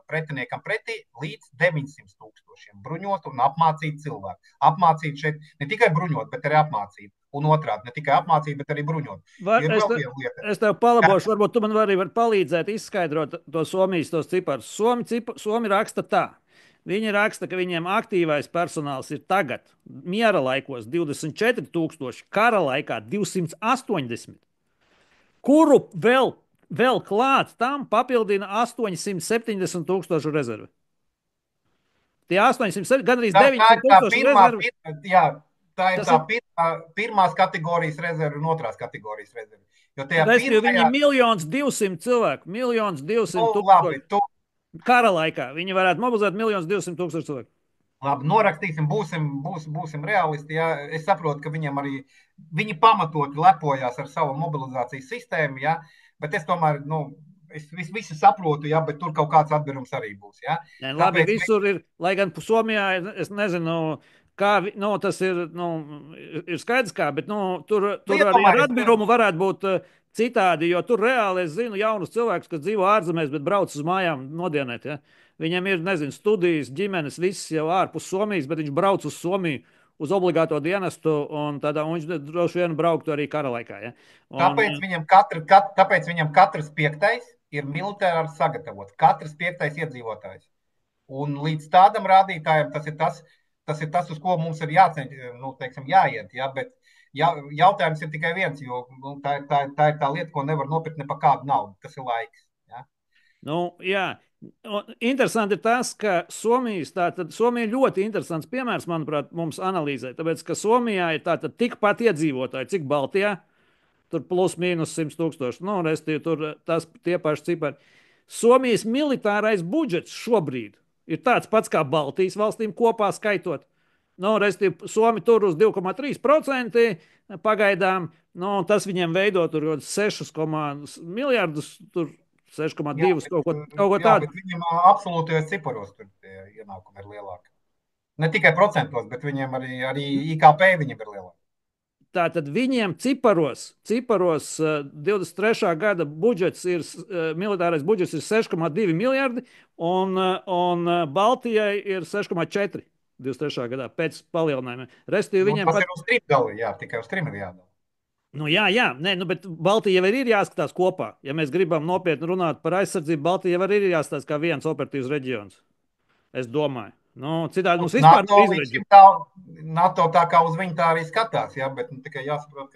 pretiniekam pretī līdz 900,000 bruņotu un apmācītu cilvēku. Apmācīt šeit ne tikai bruņot, bet arī apmācīt. Un otrādi, ne tikai apmācīt, bet arī bruņot. Es tev palabošu, varbūt tu man vari palīdzēt izskaidrot to Somijas tos ciparus. Somi raksta tā. Viņi raksta, ka viņiem aktīvais personāls ir tagad miera laikos 24,000, kara laikā 280, kuru vēl klāt tam papildina 870,000 rezervi. Tie 870, gandrīz 900,000 rezervi. Jā, tā ir tā pirmās kategorijas rezervi un otrās kategorijas rezervi. Viņi ir 1,200,000 cilvēku. 1,200,000 kara laikā. Viņi varētu mobilizēt 1,200,000 cilvēku. Labi, norakstīsim, būsim realisti. Ja? Es saprotu, ka viņam arī viņi pamatoti lepojās ar savu mobilizācijas sistēmu, ja? Bet es tomēr, es visu saprotu, ja? Bet tur kaut kāds atbirums arī būs. Ja? Jā, labi, visur ir, lai gan Somijā, es nezinu, kā, tas ir skaidrs kā, bet tur arī ar atbirumu varētu būt citādi, jo tur reāli es zinu jaunus cilvēkus, kas dzīvo ārzemēs, bet brauc uz mājām nodienēt, ja? Viņam ir, nezinu, studijas, ģimenes, viss jau ārpus Somijas, bet viņš brauc uz Somiju uz obligāto dienestu, un viņš droši vien brauktu arī kara laikā. Ja? Tāpēc viņam katrs 5. ir militāri sagatavots. Katrs 5. iedzīvotājs. Un līdz tādam rādītājam tas ir tas, uz ko mums ir jāiet. Ja? Bet jautājums ir tikai viens, jo tā ir tā lieta, ko nevar nopirkt ne par kādu naudu. Tas ir laiks. Ja? Jā. Un interesanti ir tas, ka Somija ļoti interesants piemērs, manuprāt, mums analīzē. Tāpēc, ka Somijā ir tikpat iedzīvotāji, cik Baltijā, tur plus mīnus 100 000. Nu, restīvi, tur tie paši cipari. Somijas militārais budžets šobrīd ir tāds pats kā Baltijas valstīm kopā skaitot. Nu, restīvi, Somi tur uz 2,3% pagaidām. Nu, tas viņiem veido tur 6 miljardus. Tur Jā, 6,2 bet, kaut ko jā, tādu. bet viņam absolūtajos ciparos tur tie ienākumi ir lielāki. Ne tikai procentos, bet viņiem arī IKP viņam ir lielāks. Tātad viņiem ciparos 23. gada budžets ir, militārais budžets ir 6,2 miljardi, un Baltijai ir 6,4 23. gadā pēc palielinājumiem. Restīvi Nu, viņiem tas pat, ir uz trim gali, jā, tikai uz trim ir jādala. nu jā, jā, nē, nu, bet Baltija jau ir jāskatās kopā. Ja mēs gribam nopietni runāt par aizsardzību, Baltija jau ir jāskatās kā viens operatīvs reģions. Es domāju. Nu, citādi mums vispār NATO nav līdz izreģiona. šim tā, NATO tā kā uz viņu tā arī skatās, jā, bet nu, tikai jāsaprot,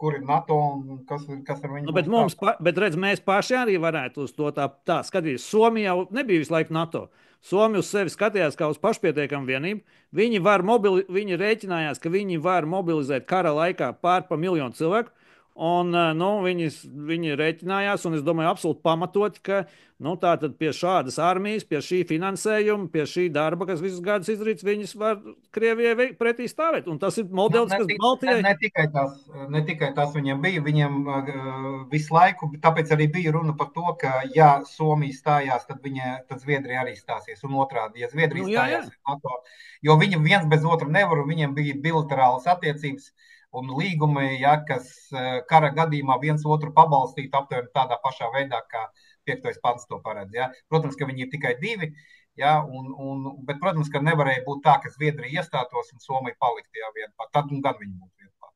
kur ir NATO un kas ar viņu Nu, būs prātā. bet redz, mēs paši arī varētu uz to tā skatīties. Somija jau nebija visu laiku NATO. Somija uz sevi skatījās kā uz pašpietiekamu vienību. Viņi rēķinājās, ka viņi var mobilizēt kara laikā pār pa miljonu cilvēku. Un, nu, viņi rēķinājās, un es domāju, absolūti pamatot, ka nu, pie šādas armijas, pie šī finansējuma, pie šī darba, kas visus gadus izdarīts, viņas var Krievijai pretī stāvēt. Un tas ir Nu, modelis, kas Baltijai. ne tikai tas viņiem bija, viņiem visu laiku, tāpēc arī bija runa par to, ka, ja Somija stājās, tad Zviedrija arī stāsies. Un otrādi, ja Nu, Zviedrija jā, jā. stājās NATO, jo viņi viens bez otra nevar, un viņiem bija bilaterālas attiecības un līgumi, ja, kas kara gadījumā viens otru pabalstītu aptuveni tādā pašā veidā, kā 5. pants to paredz. Ja. Protams, ka viņi ir tikai divi. Ja, bet, protams, ka nevarēja būt tā, ka Zviedrija iestātos un Somija paliktu tajā vietā. Tad gan viņi būtu vietā.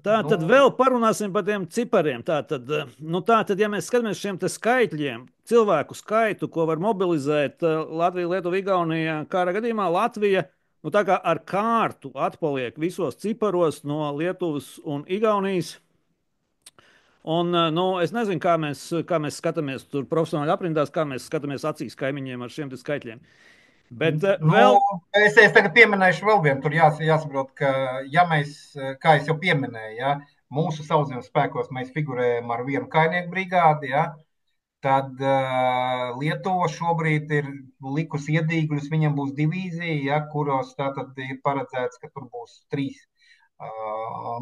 Tā tad Nu, vēl parunāsim par tiem cipariem. Tā tad, ja mēs skatāmies šiem skaitļiem, cilvēku skaitu, ko var mobilizēt Latvija, Lietuva, Igaunija kara gadījumā, Latvija nu, tā kā ar kārtu atpaliek visos ciparos no Lietuvas un Igaunijas. Un, nu, es nezinu, kā mēs skatāmies tur profesionāli aprindās, kā mēs skatāmies acīs kaimiņiem ar šiem skaitļiem. Bet nu, vēl. es tagad pieminēšu vēl vienu. Tur jāsaprot, ka, ja mēs, kā jau pieminēju, ja, mūsu sauszemes spēkos mēs figurējam ar vienu kainieku brigādi, ja, tad Lietuva šobrīd ir likusi iedīgļus. Viņam būs divīzija, ja, kuros tātad ir paredzēts, ka tur būs 3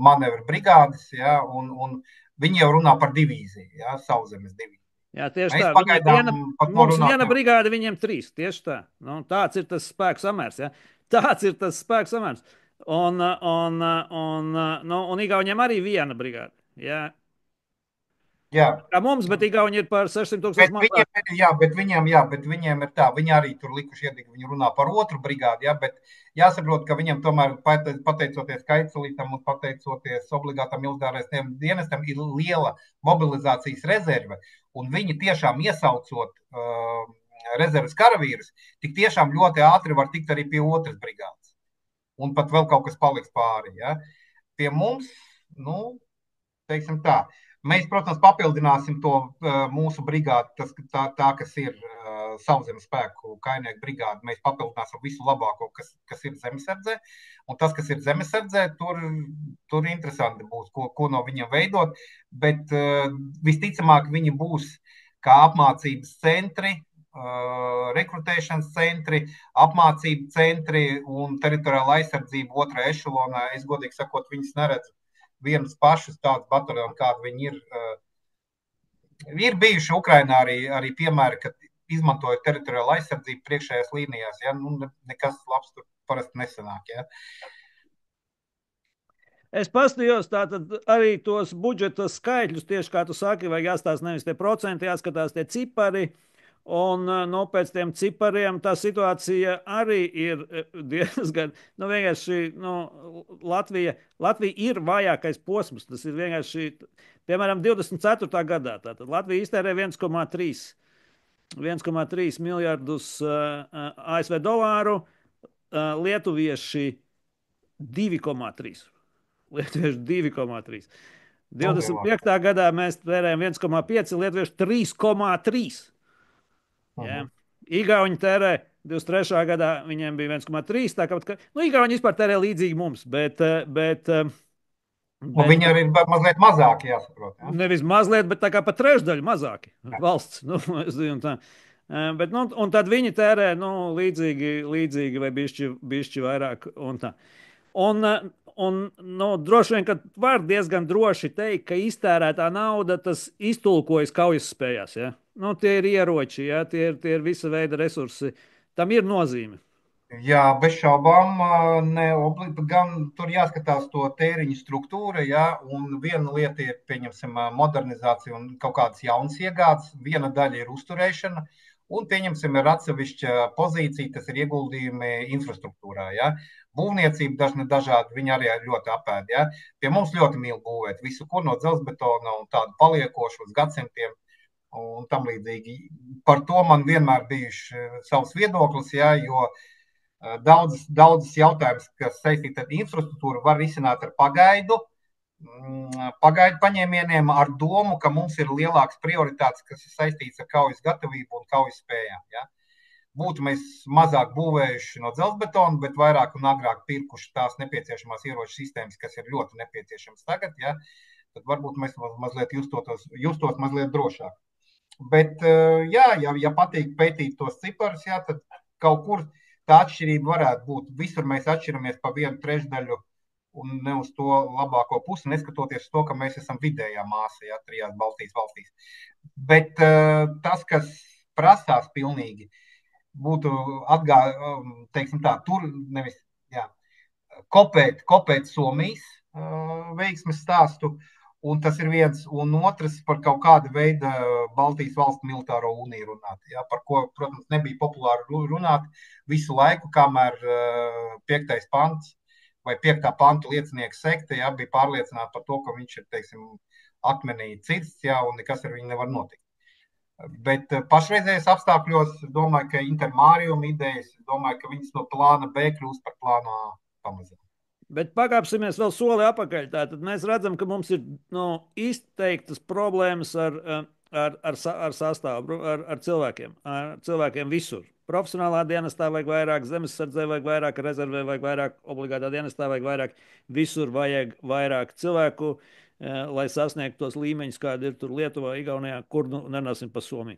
manevru brigādes, ja, un viņi jau runā par divīziju, ja, sauszemes divīziju. Jā, tieši Mēs tā. pagaidām par to Mums runāt viena nevaram. brigāde, viņiem 3. Tieši tā. Nu, tāds ir tas spēku samērs. Ja? Tāds ir tas spēku samērs. Un Igauniem arī viena brigāde. Ja? Jā. Kā mums, bet Igauni ir par 600 Bet 000 mazāk. viņiem ir tā, viņi arī tur likuši iedīgi, viņi runā par otru brigādi, jā, bet jāsaprot, ka viņam tomēr, pateicoties Kaitselitam un pateicoties obligātam militārajam dienestam, ir liela mobilizācijas rezerve, un viņi tiešām iesaucot rezerves karavīrus, tik tiešām ļoti ātri var tikt arī pie otras brigādes. Un pat vēl kaut kas paliks pāri, ja. Pie mums, nu, teiksim tā, mēs, protams, papildināsim to mūsu brigādi, tā kas ir sauszemes spēku kainieku brigāde. Mēs papildināsim visu labāko, kas ir zemesardzē. Un tas, kas ir zemesardzē, tur interesanti būs, ko no viņiem veidot. Bet visticamāk, viņi būs kā apmācības centri, rekrutēšanas centri, apmācību centri un teritoriāla aizsardzība otrajā ešalonā. Es godīgi sakot, viņus neredzu vienas pašas tādas bataljonas, kāda viņi ir. Ir bijuši Ukrainā arī piemēri, kad izmantojot teritoriālu aizsardzību priekšējās līnijās. Ja? Nu, nekas labs tur parasti nesanāk. Ja? Es paskatījos arī tos budžeta skaitļus, tieši kā tu saki, vai jāstāsta nevis tie procenti, jāskatās tie cipari. Un no pēc tiem cipariem tā situācija arī ir diezgan, nu vienkārši, Latvija ir vājākais posms. Tas ir vienkārši, piemēram, 24. gadā. Tātad Latvija iztērē 1,3 miljardus ASV dolāru, lietuvieši 2,3. Lietuvieši 2,3. 25. gadā mēs tērējam 1,5, lietuvieši 3,3. Ja. Mhm. Igauni tērē 23. gadā viņiem bija 1,3. Tā kā Igauni vispār tērē līdzīgi mums, Un bet viņi arī ir mazliet mazāki, jāsaprot. Ja? nevis mazliet, bet tā kā pat trešdaļu mazāki valsts. Nu, es zinu, tā. Bet, nu, un tad viņi tērē nu, līdzīgi vai bišķi vairāk. Un tā. Un nu, droši vien, ka var diezgan droši teikt, ka iztērētā nauda tas iztulkojas kaujas spējās. Ja? Nu, tie ir ieroči, ja? Tie ir visa veida resursi. Tam ir nozīme. Jā, bez šaubām, gan tur jāskatās to tēriņu struktūra, ja, un viena lieta ir, pieņemsim, modernizācija un kaut kādas jaunas iegādes, viena daļa ir uzturēšana, un, pieņemsim, ir atsevišķa pozīcija, tas ir ieguldījumi infrastruktūrā, ja. Būvniecība dažādi, viņi arī ļoti apēd, ja. Pie mums ļoti mīl būvēt visu, ko no dzelzbetona un tādu paliekošu uz gadsimtiem un tam līdzīgi. Par to man vienmēr bijuši savs viedoklis, ja, jo daudzas jautājumas, kas saistīti ar infrastruktūru, var risināt ar pagaidu paņēmieniem, ar domu, ka mums ir lielāks prioritātes, kas ir saistīts ar kaujas gatavību un kaujas spējām. Ja? Būtu mēs mazāk būvējuši no dzelzbetona, bet vairāk un agrāk pirkuši tās nepieciešamās ieroču sistēmas, kas ir ļoti nepieciešamas tagad, ja? Tad varbūt mēs mazliet justos mazliet drošāk. Bet, jā, ja patīk pētīt tos ciparus, jā, tad kaut kur tā atšķirība varētu būt. Visur mēs atšķiramies pa 1/3 un ne uz to labāko pusi, neskatoties uz to, ka mēs esam vidējā māsa, ja, 3 Baltijas valstīs. Bet tas, kas prasās pilnīgi, būtu teiksim tā, tur nevis, jā, kopēt Somijas veiksmes stāstu, un tas ir viens, un otrs par kaut kādu veidu Baltijas valstu militāro uniju runāt, ja, par ko, protams, nebija populāri runāt visu laiku, kamēr 5. pants vai 5. panta liecinieks sekta, ja, bija pārliecināta par to, ka viņš ir, teiksim, akmenī cirsts, ja, un nekas ar viņu nevar notikt. Bet pašreizējos apstākļos, es domāju, ka intermāriuma idejas, es domāju, ka viņas no plāna B kļūst par plānu A pamazām. Bet pakāpsimies vēl soli atpakaļ. Tad mēs redzam, ka mums ir izteiktas problēmas ar sastāvu, ar cilvēkiem. Ar cilvēkiem visur. Profesionālā dienestā vajag vairāk, zemesardzē vajag vairāk, rezervē vajag vairāk, obligātā dienestā vajag vairāk. Visur vajag vairāk cilvēku, lai sasniegtu tos līmeņus, kādi ir tur Lietuvā, Igaunijā, kur nu nerunāsim par Somiju.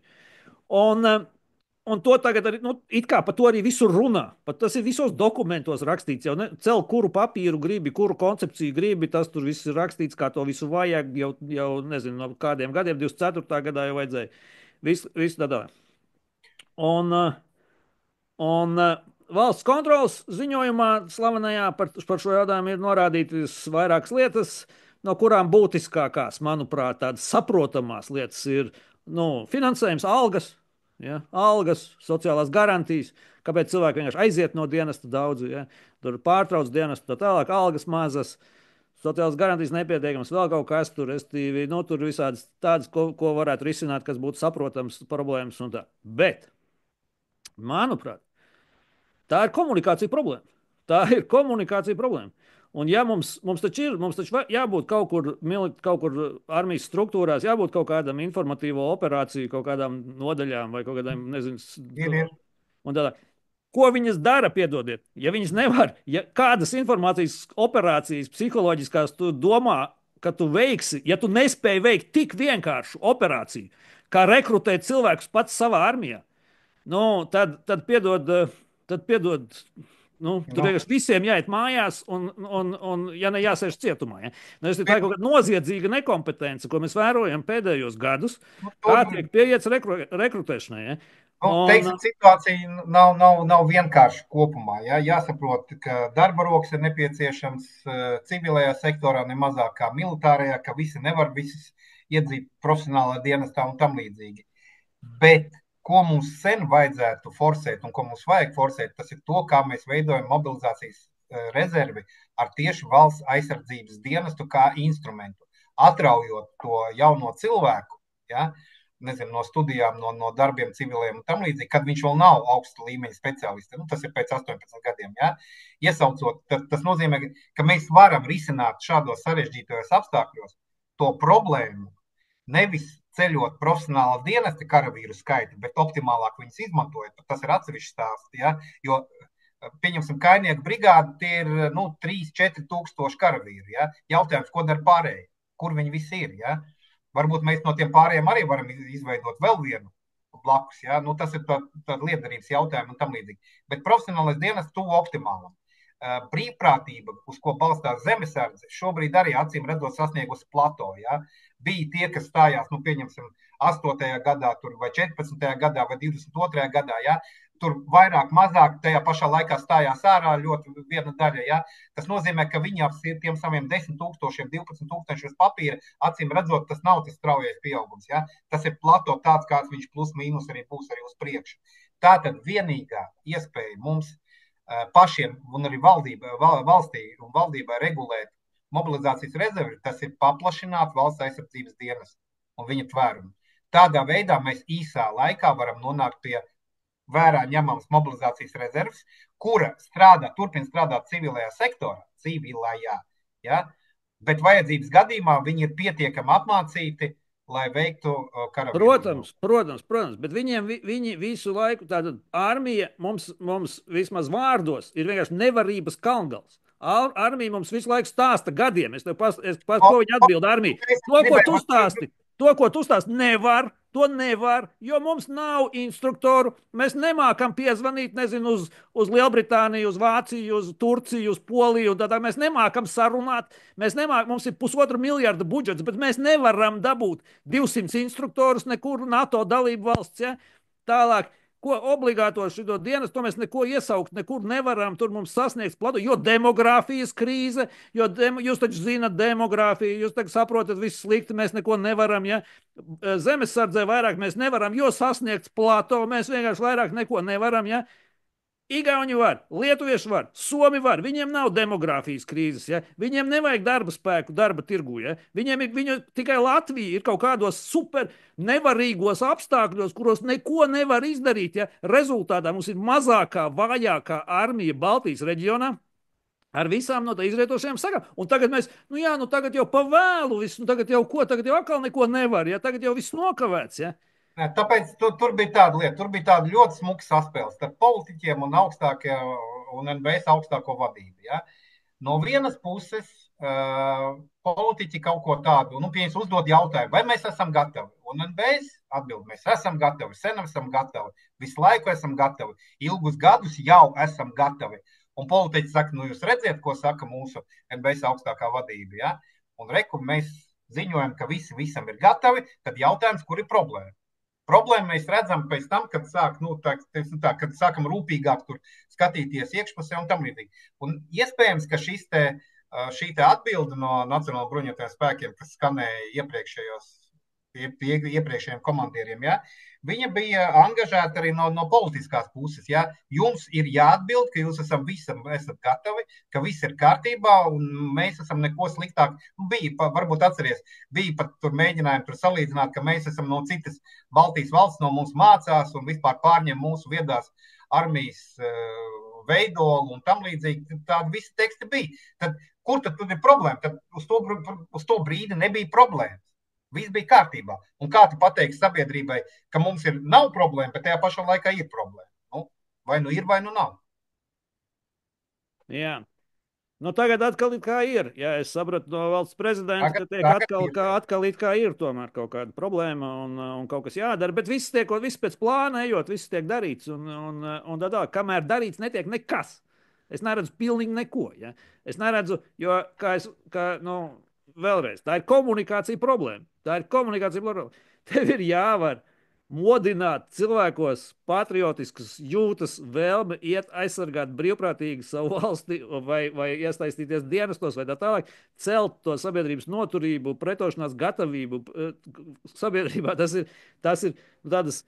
Un to tagad arī, it kā par to arī visur runā. Pat tas ir visos dokumentos rakstīts. Jau cel, kuru papīru gribi, kuru koncepciju gribi, tas tur viss ir rakstīts, kā to visu vajag. Jau nezinu, no kādiem gadiem, 24. gadā jau vajadzēja. Visu tādā. Un valsts kontrolas ziņojumā slavenajā par šo jautājumu ir norādītas vairākas lietas, no kurām būtiskākās, manuprāt, tādas saprotamās lietas ir finansējums, algas. Ja? Algas, sociālās garantijas, kāpēc cilvēki vienkārši aiziet no dienesta daudzi, ja? Tur pārtrauc dienestu, tā tālāk, algas mazas, sociālās garantijas nepietiekamas, vēl kaut kas tur, restīvi, tur visādas tādas, ko varētu risināt, kas būtu saprotams problēmas un tā. Bet, manuprāt, tā ir komunikācija problēma. Tā ir komunikācija problēma. Un ja mums taču jābūt kaut kur armijas struktūrās, jābūt kaut kādam informatīvo operāciju, kaut kādām nodaļām vai kaut kādām, nezinu, un tādā. Ko viņas dara, piedodiet? Ja viņas nevar, ja kādas informācijas operācijas psiholoģiskās tu domā, ka tu veiksi, ja tu nespēji veikt tik vienkāršu operāciju, kā rekrutēt cilvēkus pats savā armijā, tad piedod, tur vienkārši visiem jāiet mājās, un ja ne jāsēž cietumā. Ja? Tā ir kaut kāda noziedzīga nekompetence, ko mēs vērojam pēdējos gadus, kā tiek pieiets rekrutēšanai. Ja? Teiksim, situācija nav vienkārša kopumā. Ja? Jāsaprot, ka darba rokas ir nepieciešams civilajā sektorā nemazāk kā militārajā, ka visi nevar visus iedzīt profesionālā dienestā un tam līdzīgi. Bet ko mums sen vajadzētu forsēt un ko mums vajag forsēt, tas ir to, kā mēs veidojam mobilizācijas rezervi ar tieši valsts aizsardzības dienestu kā instrumentu. Atraujot to jauno cilvēku, ja, nezinu, no studijām, no darbiem civiliem un tam līdzīgi, kad viņš vēl nav augsta līmeņa speciālisti. Tas ir pēc 18 gadiem. Ja. Iesaucot, tas nozīmē, ka mēs varam risināt šādos sarežģītajos apstākļos to problēmu nevis ceļot profesionāla dienesta karavīru skaitu, bet optimālāk viņus izmantojot. Tas ir atsevišķs stāsts. Ja? Jo, pieņemsim, kainieku brigādi, tie ir 3-4 tūkstoši karavīri. Ja? Jautājums, ko dara pārējie? Kur viņi visi ir? Ja? Varbūt mēs no tiem pārējiem arī varam izveidot vēl vienu blakus. Ja? Tas ir tāds liederības jautājums un tam līdzīgi. Bet profesionālais dienests tuvu optimālam. Brīvprātība, uz ko balstās zemesardze, šobrīd arī acīm redzot sasniegusi plato. Ja? Bija tie, kas stājās, pieņemsim, 8. gadā, vai 14. gadā, vai 22. gadā. Ja? Tur vairāk, mazāk tajā pašā laikā stājās ārā ļoti viena daļa. Ja? Tas nozīmē, ka viņi ap tiem saviem 10 tūkstošiem, 12 tūkstošiem papīra, acīm redzot, tas nav tas straujais pieaugums. Ja? Tas ir plato tāds, kāds viņš plus mīnus arī būs arī uz priekšu. Tātad vienīgā iespēja mums pašiem un arī valstī un valdībai regulēt mobilizācijas rezervi, tas ir paplašināt valsts aizsardzības dienestu un viņa tvērumu. Tādā veidā mēs īsā laikā varam nonākt pie vērā ņemamas mobilizācijas rezerves, kura turpina strādāt civilajā sektorā, ja? Bet vajadzības gadījumā viņi ir pietiekami apmācīti, lai veiktu karavīru. Protams, bet viņi visu laiku, tātad armija mums vismaz vārdos ir vienkārši nevarības kalngals. Armija mums visu laiku stāsta gadiem. Es ko viņi atbild armija. To, ko tu stāsti, to nevar, jo mums nav instruktoru. Mēs nemākam piezvanīt, nezinu, uz Lielbritāniju, uz Vāciju, uz Turciju, uz Poliju. Tad mēs nemākam sarunāt. Mums ir 1,5 miljarda budžets, bet mēs nevaram dabūt 200 instruktorus nekur NATO dalību valsts. Ja? Tālāk. Ko obligāto šo dienestu, to mēs neko iesaukt, nekur nevaram, tur mums sasniegt platu, jo demogrāfijas krīze, jūs taču zinat demogrāfiju, jūs taču saprotat, viss slikti, mēs neko nevaram, ja zemesardzē vairāk mēs nevaram, jo sasniegts plato, mēs vienkārši vairāk neko nevaram, ja Igauni var, lietuvieši var, somi var, viņiem nav demogrāfijas krīzes, ja? Viņiem nevajag darba spēku darba tirgu, ja? Tikai Latvija ir kaut kādos super nevarīgos apstākļos, kuros neko nevar izdarīt, ja? Rezultātā mums ir mazākā, vājākā armija Baltijas reģionā ar visām no tā izrietošajām sakām. Un tagad mēs, tagad jau pavēlu visu, tagad jau atkal neko nevar, ja? Tagad jau viss nokavēts, ja? Tāpēc tur bija tāda lieta, tur bija tāda ļoti smuka saspēle starp politiķiem un NBS augstāko vadību. Ja? No vienas puses, politiķi kaut ko tādu, pieņems uzdod jautājumu, vai mēs esam gatavi. Un NBS atbild, mēs esam gatavi, sen esam gatavi, visu laiku esam gatavi, ilgus gadus jau esam gatavi. Un politiķi saka, jūs redziet, ko saka mūsu NBS augstākā vadība. Ja? Un mēs ziņojam, ka visi visam ir gatavi, tad jautājums, kur ir problēma? Problēmu mēs redzam pēc tam, kad sākam rūpīgāk tur skatīties iekšpusē un tam līdzīgi. Un iespējams, ka šī atbilde no Nacionālajiem bruņotajiem spēkiem, kas skanēja iepriekšējiem komandieriem, ja, viņa bija angažēta arī no politiskās puses. Ja. Jums ir jāatbild, ka jūs esat gatavi, ka viss ir kārtībā un mēs esam neko sliktāk. Varbūt atceries, bija pat tur mēģinājumi tur salīdzināt, ka mēs esam no citas Baltijas valsts, no mums mācās un vispār pārņem mūsu viedās armijas veidolu un tam līdzīgi. Tādi visi teksti bija. Tad, kur tad ir problēma? Tad uz to brīdi nebija problēmas. Viss bija kārtībā. Un kā tu pateiksi sabiedrībai, ka mums nav problēma, bet tajā pašā laikā ir problēma? Vai nu ir, vai nu nav. Jā. Tagad atkal it kā ir. Jā, es sapratu no valsts prezidenta, ka atkal it kā ir tomēr kaut kāda problēma un kaut kas jādara, bet viss pēc plāna ejot, viss tiek darīts un tā, kamēr darīts netiek nekas. Es neredzu pilnīgi neko. Ja? Es neredzu, jo vēlreiz, tā ir komunikācija problēma. Tev ir jāvar modināt cilvēkos patriotiskas jūtas, vēlme iet aizsargāt brīvprātīgi savu valsti vai iesaistīties dienestos vai tā tālāk, celt to sabiedrības noturību, pretošanās gatavību sabiedrībā. Tas ir tādas.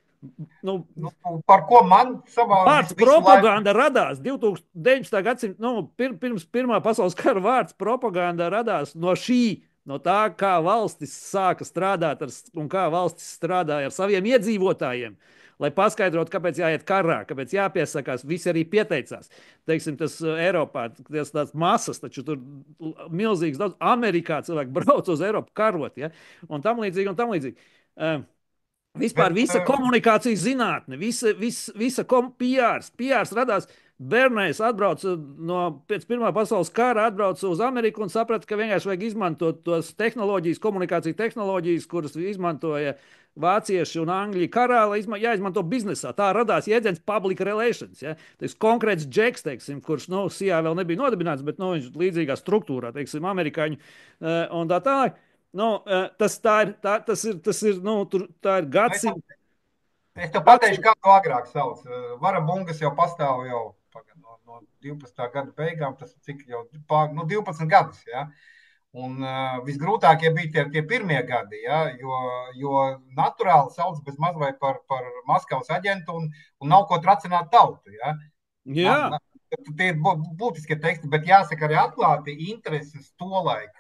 Par ko man savā vārds propaganda radās 19. gadsimta, pirms Pirmā pasaules kara vārds propaganda radās no tā, kā valstis sāka strādāt un kā valstis strādāja ar saviem iedzīvotājiem, lai paskaidrotu, kāpēc jāiet karā, kāpēc jāpiesakās, visi arī pieteicās. Teiksim, tas Eiropā, tās masas, taču tur milzīgs daudz, Amerikā cilvēki brauc uz Eiropu karot, ja? un tam līdzīgi. Vispār Bet, visa komunikācijas zinātne, visa PRs radās. Bernēs atbrauca pēc Pirmā pasaules kara, atbrauca uz Ameriku un saprata, ka vienkārši vajag izmantot tos tehnoloģijas, komunikāciju tehnoloģijas, kuras izmantoja vācieši un angļi karā, jāizmanto biznesā. Tā radās jēdziens public relations. Ja? Tas konkrēts džeks, teiksim, kurš CIA vēl nebija nodibināts, bet viņš līdzīgā struktūrā, teiksim, amerikāņu un tā tālāk. Tas ir, tā ir gadsimta. es tev pateikšu, kā to agrāk sauc. Vara bungas jau pastāv jau no 12. gada beigām, tas cik jau 12 gadus. Ja? Un visgrūtākie bija tie pirmie gadi, ja? jo naturāli sauc bez maz vai par Maskavas aģentu un nav ko tracināt tautu. Ja? Jā. Tie ir būtiskie teksti, bet jāsaka arī atklāti intereses tolaik,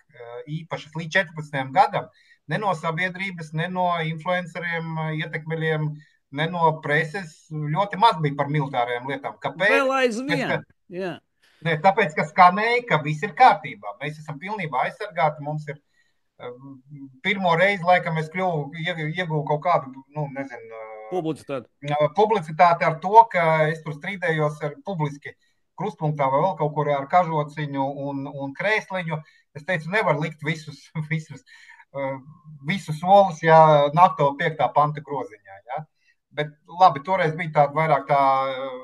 īpaši līdz 14 gadam, ne no sabiedrības, ne no influenceriem, ietekmeļiem, ne no preses ļoti maz bija par militārajām lietām. Kāpēc? Vēl aizvien. Ne, tāpēc, ka skanēja, ka viss ir kārtībā. Mēs esam pilnībā aizsargāti. Mums ir pirmo reizi, laikam, es ieguvu kaut kādu, publicitāti ar to, ka es tur strīdējos ar publiski krustpunktā vai vēl kaut kur ar kažociņu un krēsliņu. Es teicu, nevar likt visus solus, ja NATO 5. panta groziņā. Ja? Bet labi, toreiz bija tāda vairāk tā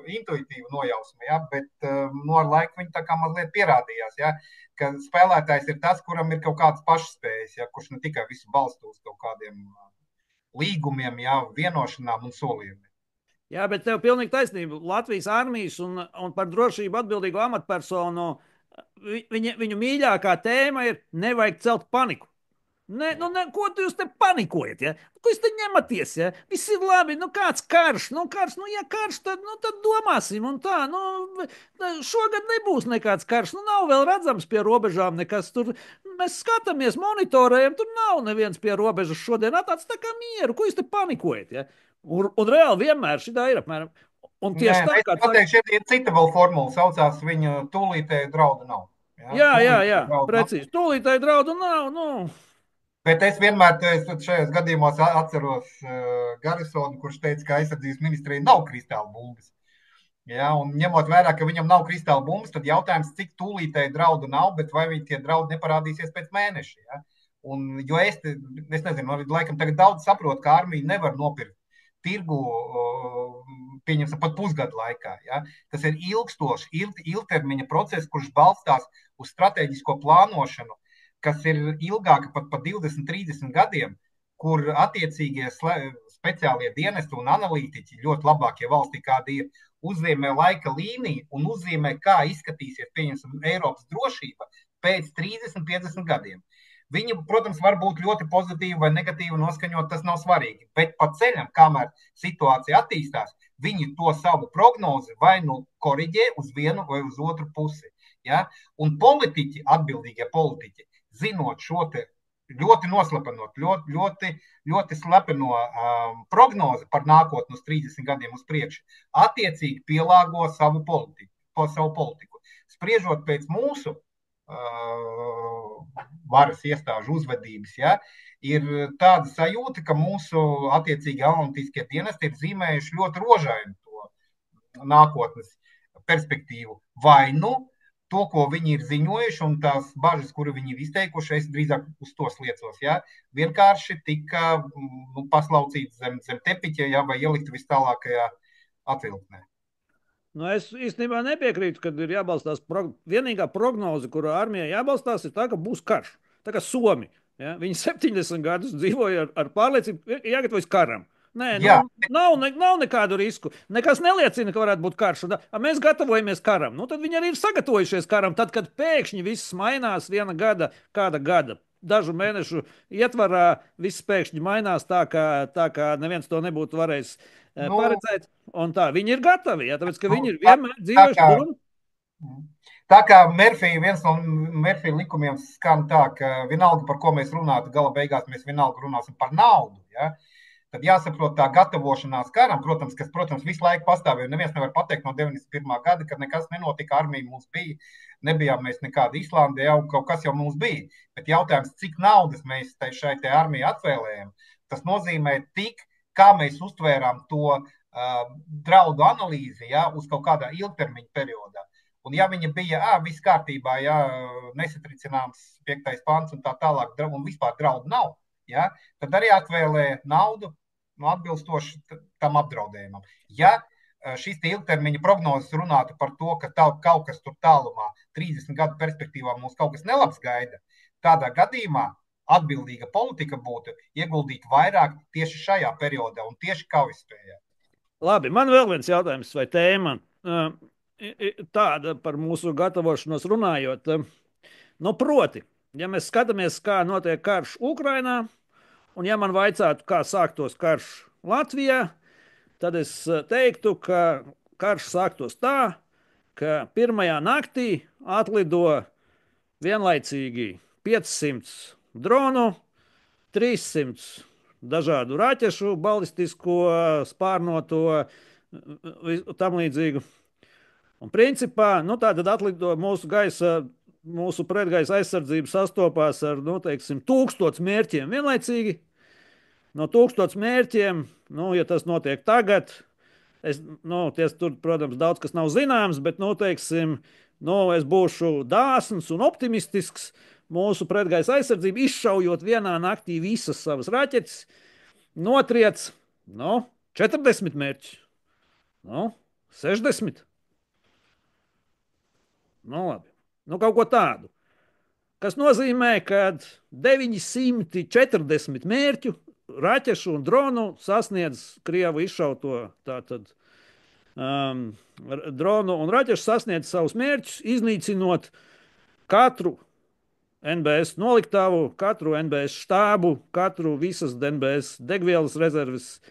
intuitīva nojausma, ja? Bet ar laiku viņi tā kā mazliet pierādījās, ja? Ka spēlētājs ir tas, kuram ir kaut kādas pašspējas, ja? Kurš ne tikai visu balsta uz kaut kādiem līgumiem, ja? Vienošanām un solījumiem. Jā, bet tev pilnīgi taisnība. Latvijas armijas un par drošību atbildīgo amatpersonu viņu mīļākā tēma ir nevajag celt paniku. Ko jūs te panikojat? Ja? Ko jūs te ņematies? Ja? Viss ir labi, kāds karš, ja karš, tad domāsim un tā. Šogad nebūs nekāds karš, nav vēl redzams pie robežām nekas tur. Mēs skatāmies, monitorējam, tur nav neviens pie robežas šodien atāds tā kā mieru. Ko jūs te panikojat? Ja? Un reāli vienmēr šī tā ir apmēram. Un tieši tā, kā pateikšu, ir cita vēl formula, saucās viņa tūlītēju draudu nav. Ja? Jā, precīzi. Tūlītēju draudu nav, Bet es vienmēr šajos gadījumos atceros Garisonu, kurš teica, ka aizsardzības ministrijai nav kristāla bumbas. Ja, un ņemot vērā, ka viņam nav kristāla bumbas, tad jautājums, cik tūlītēji draudu nav, bet vai tie draudi neparādīsies pēc mēneša. Ja? Jo es nezinu, laikam tagad daudz saprot, ka armija nevar nopirkt tirgu, pieņemsim, pat pusgadu laikā. Ja? Tas ir ilgstošs, ilgtermiņa process, kurš balstās uz strateģisko plānošanu, kas ir ilgāka pat par 20, 30 gadiem, kur attiecīgie speciālie dienesti un analītiķi, ļoti labākie valstī, kādi ir, uzzīmē laika līniju un uzzīmē, kā izskatīsies, pieņemsim, Eiropas drošība pēc 30, 50 gadiem. Viņi, protams, var būt ļoti pozitīvi vai negatīvi noskaņot, tas nav svarīgi, bet pa ceļam, kamēr situācija attīstās, viņi to savu prognozi vai koriģē uz vienu vai uz otru pusi. Ja? Un politiķi, atbildīgie politiķi, zinot šo te ļoti noslepenot, ļoti slepeno prognozi par nākotni uz 30 gadiem uz priekšu, attiecīgi pielāgo savu politiku. Spriežot pēc mūsu varas iestāžu uzvedības, ja, ir tāda sajūta, ka mūsu attiecīgi analītiskie dienesti ir zīmējuši ļoti rožainu to nākotnes perspektīvu. Vai to, ko viņi ir ziņojuši, un tās bažas, kuru viņi ir izteikuši, es drīzāk uz to sliecos. Ja? Vienkārši tika paslaucīts zem tepiķa, ja? Vai ielikt vis tālākajā atvilknē. Es īstenībā nepiekrītu, ka ir jābalstās. Vienīgā prognoze, kura armijai jābalstās, ir tā, ka būs karš. Tā kā Somi. Ja? Viņi 70 gadus dzīvoja ar pārliecību, jāgatavojas karam. Nav nekādu risku. Nekas neliecina, ka varētu būt karš. Mēs gatavojamies karam. Tad viņi arī ir sagatavojušies karam. Tad, kad pēkšņi viss mainās kāda gada, dažu mēnešu ietvarā, viss pēkšņi mainās tā, kā neviens to nebūtu varējis paredzēt. Un tā, viņi ir gatavi, ja, tāpēc, ka viņi ir vienmēr dzīvojuši. Tā kā viens no Murphy likumiem skan tā, ka vienalga, par ko mēs runātu, gala beigās mēs vienalga runāsim par naudu. Ja? Tad jāsaprot tā gatavošanās karam, protams, visu laiku pastāvēja. Neviens nevar pateikt no 91. gada, kad nekas nenotika, armija mums bija, nebijām mēs nekāda Islandē, kaut kas jau mums bija. Bet jautājums, cik naudas mēs šai armijai atvēlējam Tas nozīmē tik, kā mēs uztvērām to draudu analīzi, ja, uz kaut kādā ilgtermiņa periodā. Un ja viņa bija, viss kārtībā, ja, nesatricināms 5. pants un tā tālāk, un vispār draudu nav, ja, tad arī atvēlē naudu atbilstoši tam apdraudējumam. Ja šīs ilgtermiņa prognozes runātu par to, ka kaut kas tur tālumā, 30 gadu perspektīvā mums kaut kas nelabs gaida, tādā gadījumā atbildīga politika būtu ieguldīt vairāk tieši šajā periodā un tieši kaujaspējā. Labi, man vēl viens jautājums vai tēma tāda par mūsu gatavošanos runājot. Proti, ja mēs skatāmies, kā notiek karš Ukrainā, un ja man vaicātu, kā sāktos karš Latvijā, tad es teiktu, ka karš sāktos tā, ka pirmajā naktī atlido vienlaicīgi 500 dronu, 300 dažādu raķešu, balistisko, spārnoto, tam līdzīgu. Un principā, tātad atlido mūsu pretgaisa aizsardzība sastopās ar, teiksim, 1000 mērķiem vienlaicīgi. No 1000 mērķiem, ja tas notiek tagad, tur, protams, daudz kas nav zināms, bet, teiksim, es būšu dāsns un optimistisks. Mūsu pretgaisa aizsardzība, izšaujot vienā naktī visas savas raķetes, notriec 40 mērķus, 60. Labi. Kaut ko tādu. Kas nozīmē, ka 940 mērķu, raķešu un dronu sasniedz Krievu izšauto tātad dronu un raķešu sasniedz savus mērķus, iznīcinot katru NBS noliktavu, katru NBS štābu, katru visas NBS degvielas rezerves,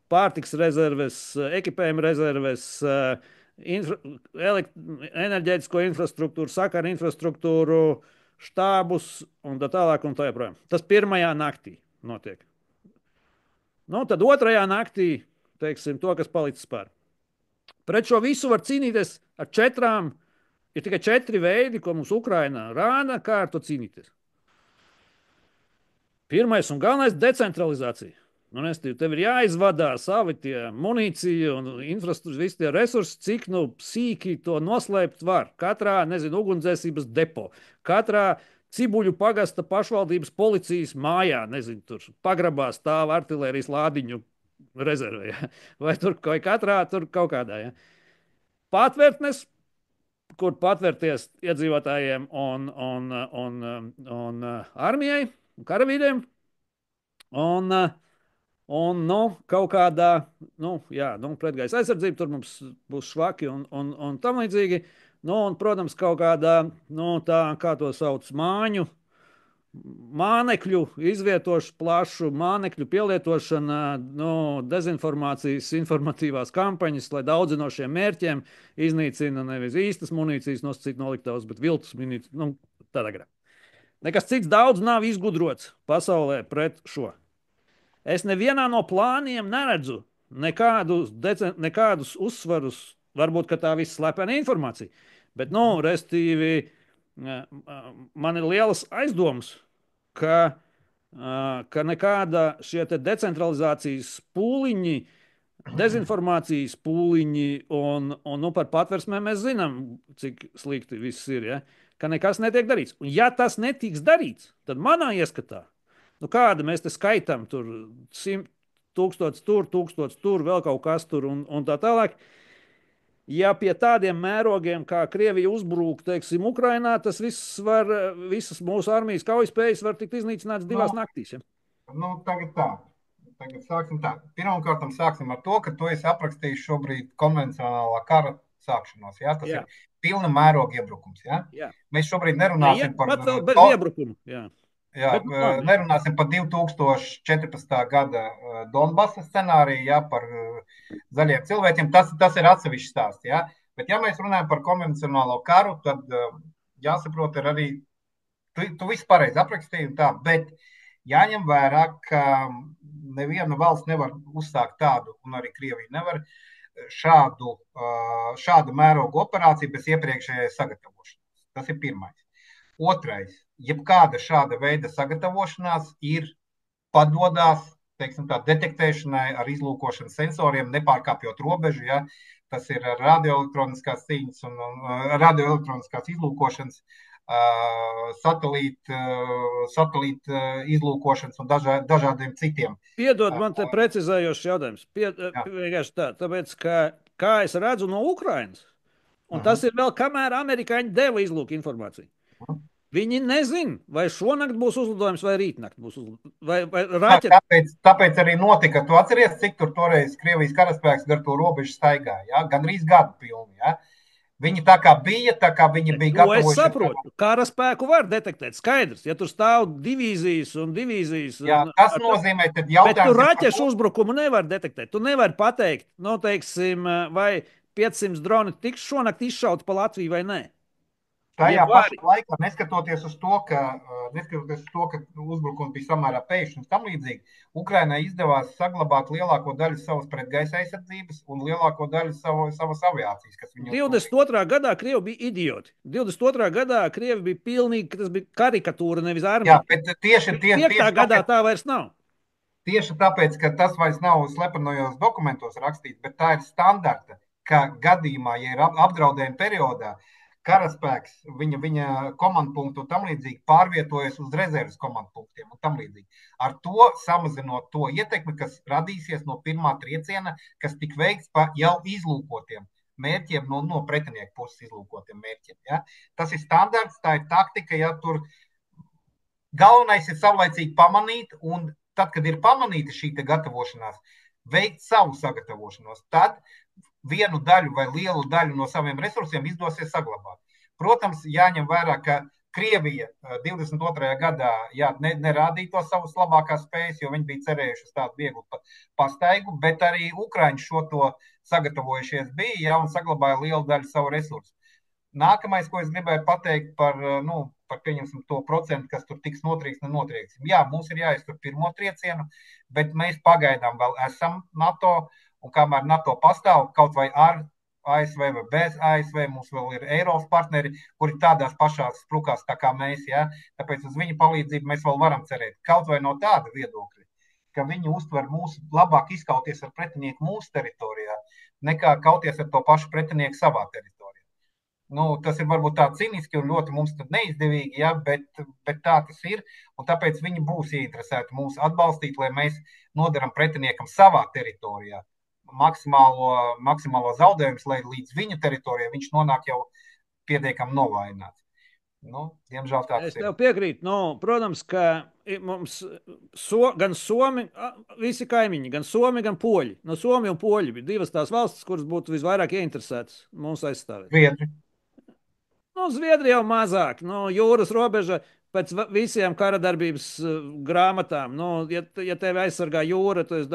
pārtiks rezerves, ekipējuma rezerves, enerģētisko infrastruktūru, sakaru infrastruktūru, štābus un tā tālāk un tā joprojām. Tas pirmajā naktī notiek. Tad otrajā naktī, teiksim, to, kas palicis pār. Pret šo visu var cīnīties ar 4. Ir tikai 4 veidi, ko mums Ukraina rāda, kā ar to cīnīties. Pirmais un galvenais - decentralizācija. Tev ir jāizvadā savi tie munīcija un infrastruktūras, visi tie resursi, cik sīki to noslēpt var. Katrā, ugunsdzēsības depo, katrā Cibuļu pagasta pašvaldības policijas mājā, tur pagrabā stāv artilērijas lādiņu rezervē, ja? Vai katrā tur kaut kādā. Ja? Patvērtnes, kur patvērties iedzīvotājiem un armijai, karavīriem, un kaut kādā, pretgaisa aizsardzība, tur mums būs švaki un tam līdzīgi, un, protams, kaut kādā, tā, kā to sauc, mānekļu izvietošana, plašu mānekļu pielietošana, dezinformācijas, informatīvās kampaņas, lai daudzi no šiem mērķiem iznīcina nevis īstas munīcijas nosacīt noliktavas, bet viltus munīcijas, tādā garā. Nekas cits daudz nav izgudrots pasaulē pret šo. Es nevienā no plāniem neredzu nekādus uzsvarus, varbūt, ka tā viss slepena informācija, bet, restīvi, man ir lielas aizdomas, ka nekāda šie te decentralizācijas pūliņi, dezinformācijas pūliņi un par patversmēm mēs zinām, cik slikti viss ir, ja? Ka nekas netiek darīts. Un ja tas netiks darīts, tad manā ieskatā, kāda mēs te skaitām tur 100 000 tur, 1000 tur, vēl kaut kas tur un tā tālāk. Ja pie tādiem mērogiem, kā Krievija uzbrūk, teiksim, Ukrainā, tas visas mūsu armijas kaujaspējas var tikt iznīcināts 2 naktīs. Ja? Tagad tā. Tagad sāksim tā. Pirmkārt, sāksim ar to, ka tu esi aprakstījis šobrīd konvencionālā kara sākšanos. Ja? Tas ir pilna mēroga iebrukums. Ja? Mēs šobrīd nerunāsim par iebrukumu. Nerunāsim par 2014. gada Donbasa scenāriju, ja, par zaļiem cilvēkiem. Tas ir atsevišķs stāsts. Ja? Bet, ja mēs runājam par konvencionālo karu, tad jāsaprot, ir arī, tu visu pareizi aprakstīji, bet jāņem vērā, ka neviena valsts nevar uzsākt tādu, un arī Krievija nevar šādu mērogu operāciju bez iepriekšējai sagatavošanās. Tas ir pirmais. Otrais. Jebkāda šāda veida sagatavošanās ir padodās teiksim, tā, detektēšanai ar izlūkošanas sensoriem, nepārkāpjot robežu. Ja? Tas ir radioelektroniskās cīņas un radioelektroniskās izlūkošanas, satelīta izlūkošanas un dažādiem citiem. Piedod, man te precizējošs jautājums. Vienkārši tā, tāpēc, kā es redzu no Ukrainas, un tas ir vēl kamēr amerikāņi deva izlūku informāciju. Viņi nezina, vai šonakt būs uzlidojums vai rītnakt būs uzlidojums. Vai raķeti. Tāpēc arī notika. Tu atceries, cik tur toreiz Krievijas karaspēks gar to robežu staigāja? Ja? Gandrīz gadu pilni. Ja? Viņi tā kā bija gatavojušies. Es saprotu, karaspēku var detektēt. Skaidrs, ja tur stāv divīzijas un divīzijas. Jā, tas nozīmē, ka jautājums. Bet tu raķešu uzbrukumu nevar detektēt. Tu nevari pateikt, teiksim, vai 500 droni tiks šonakt izšauti pa Latviju vai nē. Tajā pašā laikā, neskatoties uz to, ka uzbrukums bija samērā pēkšņi un tam līdzīgi, Ukrainai izdevās saglabāt lielāko daļu savas pretgaisa aizsardzības un lielāko daļu savas aviācijas. 22. gadā Krievi bija idioti. 22. gadā Krievi bija pilnīgi, tas bija karikatūra, nevis armija. Jā, bet tieši 5. gadā tā vairs nav. Tieši tāpēc, ka tas vairs nav slepenojos dokumentos rakstīts, bet tā ir standarta, ka gadījumā, ja ir apdraudējuma periodā, karaspēks, viņa komandpunktu un tam līdzīgi pārvietojas uz rezerves komandpunktiem un tam līdzīgi. Ar to samazinot to ietekmi, kas radīsies no pirmā trieciena, kas tik veikts pa jau izlūkotiem mērķiem, no pretinieku puses izlūkotiem mērķiem. Ja? Tas ir standarts, tā ir taktika, ja tur galvenais ir savlaicīgi pamanīt, un tad, kad ir pamanīta šī gatavošanās, veikt savu sagatavošanos, tad vienu daļu vai lielu daļu no saviem resursiem izdosies saglabāt. Protams, jāņem vērā, ka Krievija 22. gadā nerādīja to savas labākās spējas, jo viņi bija cerējuši uz tādu vieglu pastaigu, bet arī Ukraiņi šo to sagatavojušies bija, un saglabāja lielu daļu savu resursu. Nākamais, ko es gribēju pateikt par pieņemsim to procentu, kas tur tiks notriekts, nenotriekts. Jā, mums ir jāiztur pirmo triecienu, bet mēs pagaidām vēl esam NATO. Un kamēr NATO pastāv, kaut vai ar ASV vai bez ASV, mums vēl ir Eiropas partneri, kuri tādās pašās sprukās tā kā mēs. Ja? Tāpēc uz viņu palīdzību mēs vēl varam cerēt. Kaut vai no tāda viedokļa, ka viņi uztver mūsu labāk izkauties ar pretinieku mūsu teritorijā, nekā kauties ar to pašu pretinieku savā teritorijā. Tas ir varbūt tā ciniski un ļoti mums neizdevīgi, ja? bet tā tas ir. Un tāpēc viņi būs ieinteresēti mūs atbalstīt, lai mēs nodaram pretiniekam savā teritorijā maksimālo zaudējumus, lai līdz viņa teritorijai viņš nonāk jau pietiekami novājināts. Diemžēl tā tas ir. Es tev piekrītu. Protams, ka mums gan Somi, visi kaimiņi, gan Somi, gan Poļi. Somi un Poļi bija divas tās valstis, kuras būtu visvairāk ieinteresētas mums aizstāvēt. Zviedri. Zviedri jau mazāk. Jūras robeža pēc visiem karadarbības grāmatām. Ja tevi aizsargā jūra, tas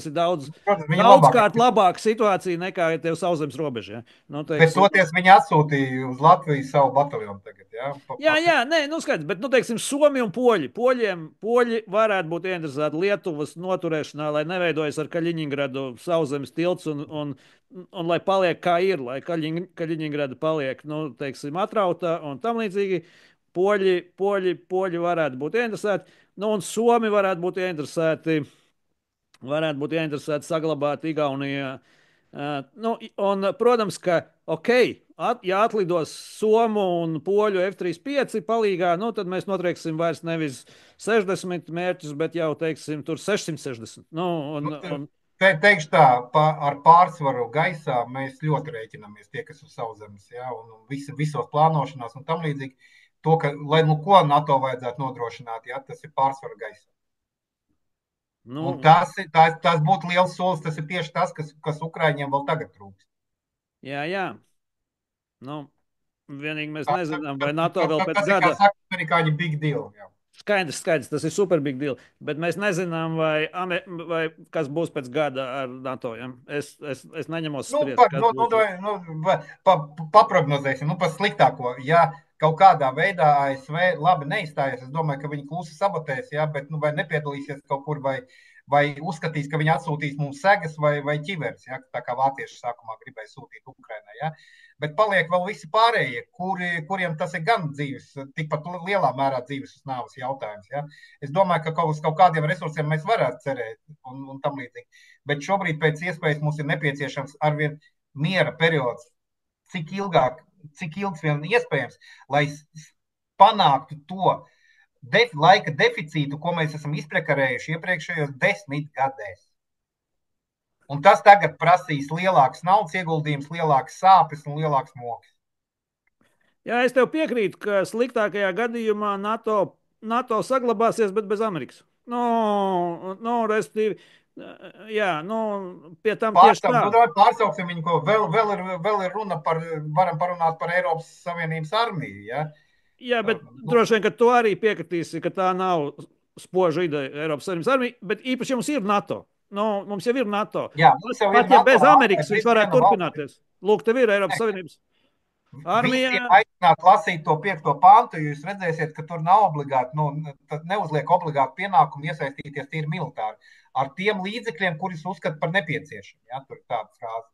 ir daudzkārt labāka situācija nekā, ja tev sauszemes robeža. Ja? Bet toties viņi atsūtīja uz Latviju savu bataljonu tagad. Ja? Jā, skaidrs, bet, teiksim, Somi un Poļi. Poļi varētu būt ieinteresēti Lietuvas noturēšanā, lai neveidojas ar Kaļiņingradu sauszemes tilts un lai paliek kā ir, lai Kaļiņingrada paliek, teiksim, atrauta un tam līdzīgi. Poļi varētu būt ieinteresēti, un Somi varētu būt ieinteresēti saglabāt Igaunijā. Protams, ka, ja atlidos Somu un Poļu F-35 palīgā, tad mēs notrieksim vairs nevis 60 mērķus, bet jau, teiksim, tur 660. Teikšu tā, ar pārsvaru gaisā mēs ļoti rēķinamies tie, kas uz sauszemes, ja, un visos plānošanās un tam līdzīgi. To, lai ko NATO vajadzētu nodrošināt, ja, tas ir pārsvara gaisā. Tas būtu liels solis, tas ir tieši tas, kas Ukraiņiem vēl tagad trūkst. Jā. Vienīgi mēs nezinām, vai NATO vēl pēc gada... Tas ir, kā saka, amerikāņi big deal. Jā. Skaidrs, tas ir super big deal, bet mēs nezinām, vai kas būs pēc gada ar NATO. Ja? Es neņemos spriest. Paprognozēsim, par sliktāko. Ja kaut kādā veidā ASV labi neizstājas. Es domāju, ka viņi klusi sabotēs, ja, bet vai nepiedalīsies kaut kur, vai uzskatīs, ka viņi atsūtīs mums segas vai ķiveres, ja, tā kā vācieši sākumā gribēja sūtīt Ukrainai. Ja. Bet paliek vēl visi pārējie, kuriem tas ir gan dzīves, tikpat lielā mērā dzīves uz nāves jautājums. Ja. Es domāju, ka uz kaut kādiem resursiem mēs varētu cerēt un tam līdzīgi. Bet šobrīd pēc iespējas mums ir nepieciešams arvien miera periods, cik ilgs vien iespējams, lai panāktu to laika deficītu, ko mēs esam izprekarējuši iepriekšējos 10 gadēs. Un tas tagad prasīs lielāks naudas ieguldījums, lielākas sāpes un lielāks moks. Jā, es tev piekrītu, ka sliktākajā gadījumā NATO saglabāsies, bet bez Amerikas. Respektīvi, jā, pie tam tieši tā. Pārsauksim viņu, ko vēl ir runa par, varam parunāt par Eiropas Savienības armiju. Ja? Jā, bet droši vien, ka tu arī piekritīsi, ka tā nav spoža ideja Eiropas Savienības armija, bet īpaši mums ir NATO. Mums jau ir NATO. Jā, pat ja bez Amerikas viņš varētu turpināties. Lūk, tev ir Eiropas Savienības armija. Visiem aicināt lasīt to 5. pantu, jūs redzēsiet, ka tur nav obligāti, neuzliek obligāti pienākumu iesaistīties tīri militāri. Ar tiem līdzekļiem, kurus uzskata par nepieciešami. Ja, tur ir tāda frāze.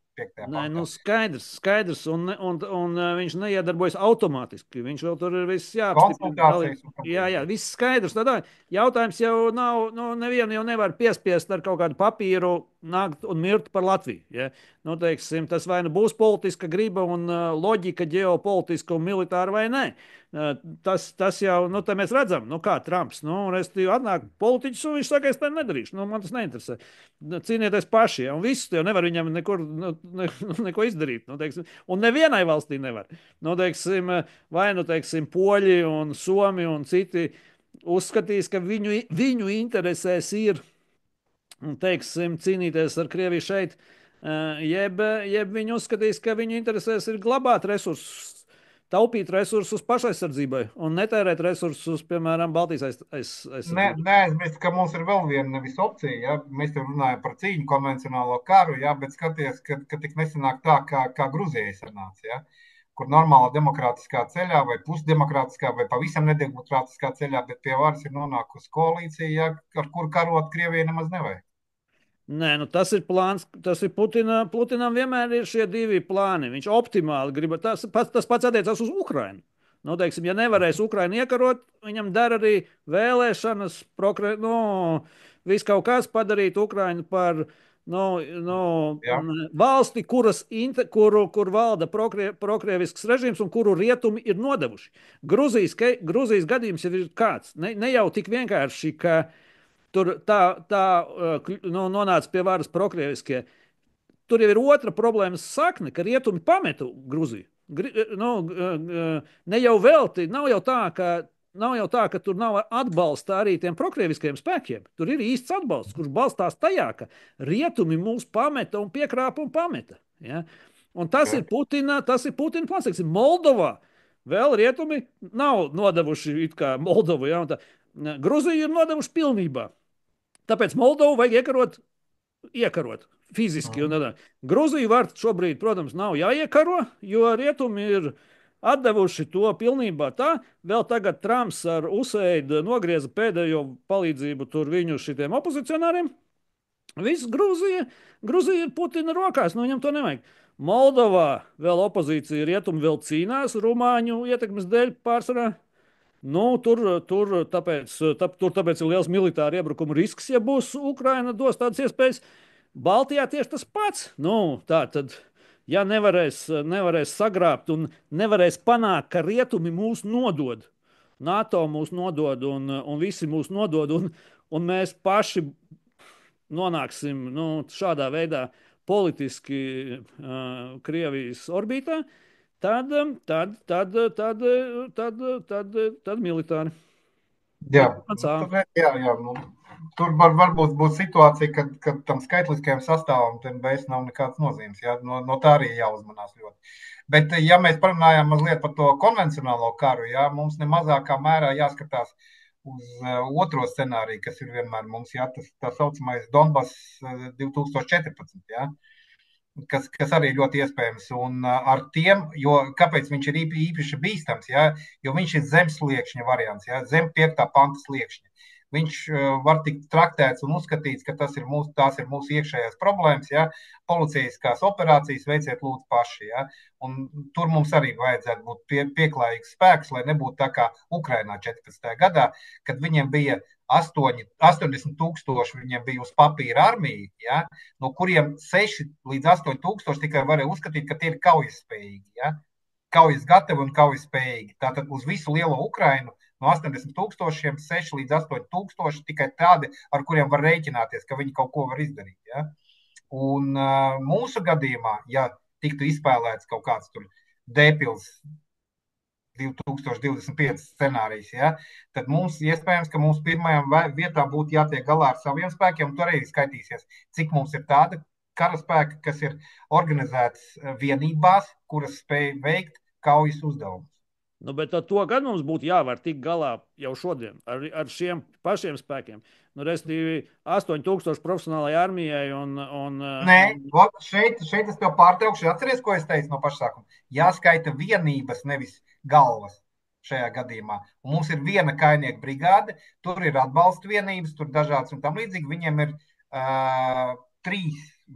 Nē, skaidrs, un viņš neiedarbojas automātiski. Viņš vēl tur ir viss jāapstiprina. Jā, viss skaidrs. Tādā jautājums jau nav, nevienu jau nevar piespiest ar kaut kādu papīru nākt un mirt par Latviju. Ja? Teiksim, tas vai nu būs politiska griba un loģika ģeopolitiska un militāra vai nē. Tas jau, te mēs redzam, kā Trumps, restīvi atnāk politiķis un viņš saka, es tā nedarīšu, man tas neinteresē. Cīnieties paši, ja, un visus jau nevar viņam nekur, neko izdarīt, teiksim, un nevienai valstī nevar. Teiksim, Poļi un Somi un citi uzskatīs, ka viņu interesēs ir, teiksim, cīnīties ar Krieviju šeit, jeb viņi uzskatīs, ka viņu interesēs ir glabāt resursus, taupīt resursus pašaizsardzībai un netērēt resursus, piemēram, Baltijas aizsardzībai. Neaizmirst, ka mums ir vēl viena opcija. Ja? Mēs te runājam par cīņu, konvencionālo karu, ja? Bet skaties, ka tik nesanāk tā, kā Gruzijai sanāca. Ja? Kur normāla demokrātiskā ceļā, vai pusdemokrātiskā, vai pavisam nedemokrātiskā ceļā, bet pie varas ir nonākusi koalīcija, ja? Ar kuru karot Krievijai nemaz nevajag. Nē, tas ir plāns, tas ir Putinam vienmēr ir šie divi plāni. Viņš optimāli grib, tas pats attiecās uz Ukrainu. Teiksim, ja nevarēs Ukrainu iekarot, viņam dara arī vēlēšanas, viss kaut kas padarīt Ukrainu par valsti, kur valda prokrievisks režīms un kuru rietumi ir nodevuši. Gruzijas gadījums jau ir kāds. Ne jau tik vienkārši, ka tur nonāca pie varas prokrieviskie. Tur jau ir otra problēmas sakne, ka rietumi pametu Gruziju. Ne jau velti, nav jau tā, ka tur nav atbalsta arī tiem prokrieviskajiem spēkiem. Tur ir īsts atbalsts, kurš balstās tajā, ka rietumi mūs pameta un piekrāpa un pameta. Ja? Un tas ir Putina plāns. Moldovā vēl rietumi nav nodevuši it kā Moldovu. Ja? Gruziju ir nodevuši pilnībā. Tāpēc Moldovu vajag iekarot fiziski. Gruziju var šobrīd, protams, nav jāiekaro, jo rietumi ir atdevuši to pilnībā tā. Vēl tagad Trumps ar USAID nogrieza pēdējo palīdzību tur viņu šitiem opozicionāriem. Viss Gruzija ir Putina rokās, viņam to nevajag. Moldovā vēl opozīcija rietumi vēl cīnās rumāņu ietekmes dēļ pārsvarā. Tur tāpēc ir liels militāra iebrukuma risks, ja būs Ukraina dos tādas iespējas. Baltijā tieši tas pats. Tā tad, ja nevarēs sagrābt un nevarēs panākt, ka rietumi mūs nodod, NATO mūs nodod un visi mūs nodod, un mēs paši nonāksim šādā veidā politiski Krievijas orbītā, tad militāri. Jā. Tur varbūt būs situācija, kad tam skaitliskajam sastāvam vairs nav nekādas nozīmes. Ja? No tā arī jāuzmanās ļoti. Bet, ja mēs parunājām mazliet par to konvencionālo karu, ja, mums nemazākā mērā jāskatās uz otro scenāriju, kas ir vienmēr mums, ja, tas tā saucamais Donbass 2014. Ja? kas arī ir ļoti iespējams. Un ar tiem, jo kāpēc viņš ir īpaši bīstams, ja? Jo viņš ir zem sliekšņa variants, ja? Zem 5. panta sliekšņa. Viņš var tikt traktēts un uzskatīts, ka tās ir mūsu iekšējās problēmas, ja? Policijaskās operācijas veiciet lūdzu paši. Ja? Un tur mums arī vajadzētu būt pieklājīgs spēks, lai nebūtu tā kā Ukrainā 14. gadā, kad viņiem bija 80,000 viņiem bija uz papīra armija, ja, no kuriem 6 līdz 8,000 tikai varēja uzskatīt, ka tie ir kaujas spējīgi. Ja, kaujas gatavi un kaujas spējīgi. Tātad uz visu lielo Ukrainu no 80,000 6 līdz 8,000 tikai tādi, ar kuriem var rēķināties, ka viņi kaut ko var izdarīt. Ja. Un mūsu gadījumā, ja tiktu izspēlēts kaut kāds tur Dēpils 2025 scenārijs, ja, tad mums iespējams, ka mums pirmajām vietām būtu jātiek galā ar saviem spēkiem, un tur arī skaitīsies, cik mums ir tāda karaspēka, kas ir organizētas vienībās, kuras spēj veikt kaujas uzdevumus. Nu, bet ar to gan mums būtu jāvar tikt galā jau šodien ar šiem pašiem spēkiem. Nu, respektīvi, 8,000 profesionālajai armijai Nē, šeit es tev pārtraukšu. Atceries, ko es teicu no paša sākuma? Jāskaita vienības, nevis galvas šajā gadījumā. Un mums ir viena kainieku brigāde, tur ir atbalsta vienības, tur dažādas un tam līdzīgi. Viņiem ir 3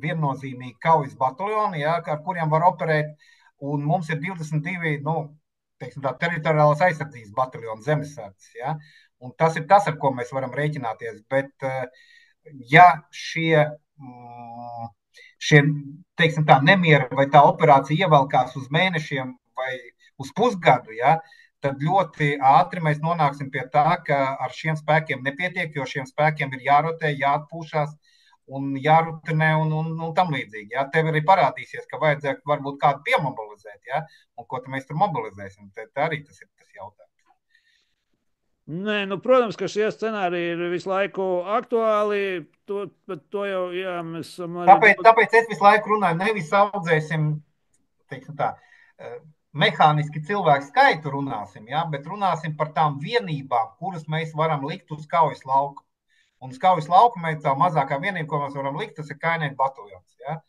viennozīmīgi kaujas bataljoni, ja, ar kuriem var operēt, un mums ir 22, teiksim tā, teritoriālās aizsardzības bataljoni zemesardzes, ja. Un tas ir tas, ar ko mēs varam rēķināties. Bet, ja šie teiksim tā, nemieri vai tā operācija ievelkās uz mēnešiem vai uz pusgadu, ja, tad ļoti ātri mēs nonāksim pie tā, ka ar šiem spēkiem nepietiek, jo šiem spēkiem ir jārotē, jāatpūšās un jārutinē un tam līdzīgi. Ja. Tev arī parādīsies, ka vajadzētu varbūt kādu piemobilizēt, ja, un ko mēs tur mobilizēsim. Te arī tas ir tas jautājums. Nē, protams, ka šie scenāriji ir visu laiku aktuāli. To jau jā, mēs esam arī. Tāpēc es visu laiku runāju, nevis audzēsim, teiksim tā, mehāniski cilvēku skaitu runāsim, ja, bet runāsim par tām vienībām, kuras mēs varam likt uz kaujas lauku. Un uz kaujas lauku mēs tā mazākā vienība, ko mēs varam likt, tas ir kainieku bataljons. Ja.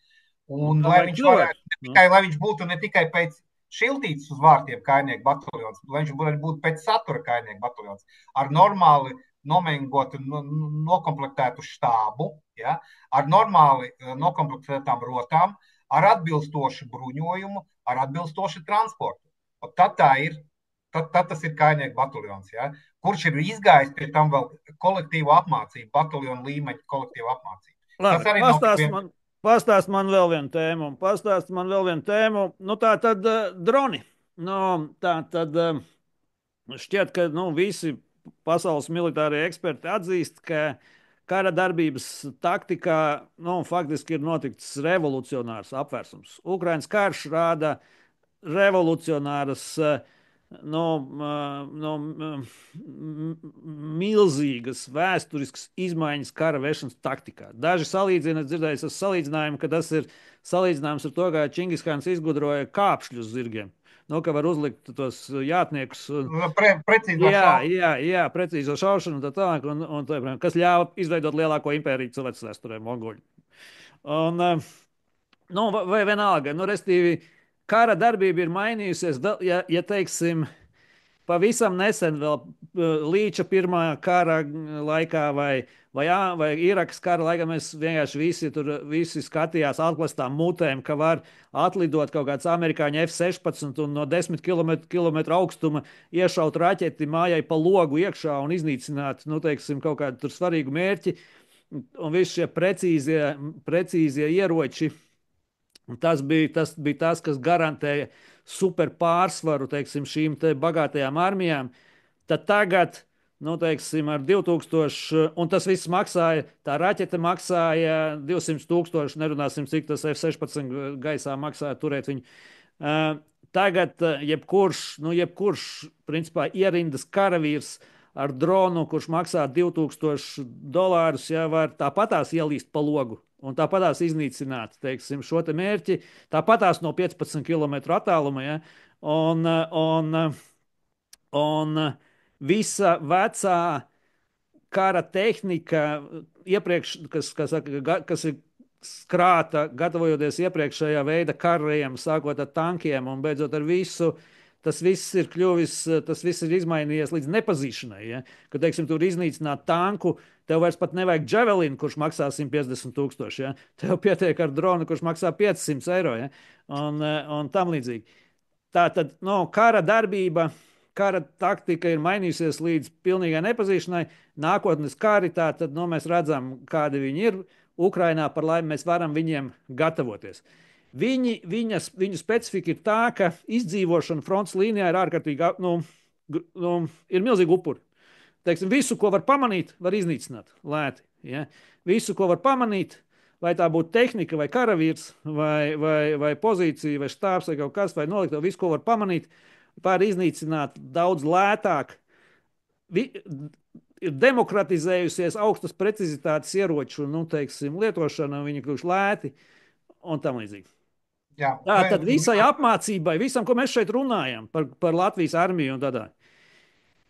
Un lai viņš lai viņš būtu ne tikai pēc šiltītas uz vārtiem kainieku bataljons, lai viņš būtu pēc satura kainieku bataljons, ar normāli nomengotu, nokomplektētu štābu, ja, ar normāli nokomplektētām rotām, ar atbilstošu bruņojumu, ar atbilstošu transportu. Un tad tas ir kainieku bataljons, ja, kurš ir izgājis pie tam vēl kolektīvu apmācību, bataljonu līmeņa kolektīvu apmācību. Labi, tas arī Pastāst man vēl vienu tēmu. Tā tad droni. Tā tad šķiet, ka visi pasaules militārie eksperti atzīst, ka kara darbības taktikā faktiski ir noticis revolucionārs apvērsums. Ukrainas karš rāda revolucionāras milzīgas vēsturiskas izmaiņas kara vešanas taktikā. Daži salīdzina, dzirdējis salīdzinājumu, ka tas ir salīdzinājums ar to, kā Čingishāns izgudroja kāpšļus zirgiem. Ka var uzlikt tos jātniekus. Precīzo šaušanu un tā tālāk, kas ļāva izveidot lielāko impēriju cilvēces vēsturē, mongoļu. Vai vienalga, restīvi, kara darbība ir mainījusies, ja teiksim, pavisam nesen vēl Līča pirmā kara laikā vai Irakas kara laikā mēs vienkārši visi skatījās atklātām mutēm, ka var atlidot kaut kāds amerikāņu F-16 un no 10 km augstuma iešaut raķeti mājai pa logu iekšā un iznīcināt, teiksim, kaut kādu tur svarīgu mērķi. Un visi šie precīzie ieroči, tas bija tas, kas garantēja super pārsvaru, teiksim, šīm te bagātajām armijām. Tad tagad, teiksim, ar 2000, un tas viss maksāja, tā raķete maksāja 200,000, nerunāsim, cik tas F-16 gaisā maksāja turēt viņu. Tagad jebkurš, principā, ierindas karavīrs ar dronu, kurš maksā $2,000, ja var tāpatās ielīst pa logu un tāpatās iznīcināt, teiksim, šo te mērķi, tāpatās no 15 km attāluma, ja, un visa vecā kara tehnika iepriekš, kas ir skrāta, gatavojoties iepriekšējā veida kariem, sākot ar tankiem un beidzot ar visu. Tas viss ir kļuvis, tas viss ir izmainījies līdz nepazīšanai. Ja? Kad, teiksim, tur iznīcināt tanku, tev vairs pat nevajag džavelinu, kurš maksā 150,000. Ja? Tev pietiek ar dronu, kurš maksā 500 eiro. Ja? Un tam līdzīgi. Tā tad kara darbība, kara taktika ir mainījusies līdz pilnīgai nepazīšanai. Nākotnes kari, tad mēs redzam, kādi viņi ir. Ukrainā par laimi mēs varam viņiem gatavoties. Viņu specifika ir tā, ka izdzīvošana fronts līnijā ir ārkārtīgi, ir milzīgi upuri. Teiksim, visu, ko var pamanīt, var iznīcināt lēti. Ja? Visu, ko var pamanīt, vai tā būtu tehnika, vai karavīrs, vai pozīcija, vai štābs, vai kaut kas, vai noliktava, visu, ko var pamanīt, var iznīcināt daudz lētāk. Ir demokratizējusies augstas precizitātes ieroču lietošana, viņi kļuvuši lēti un tam līdzīgi. Jā, Tad visai apmācībai, visam, ko mēs šeit runājam par Latvijas armiju un tādā.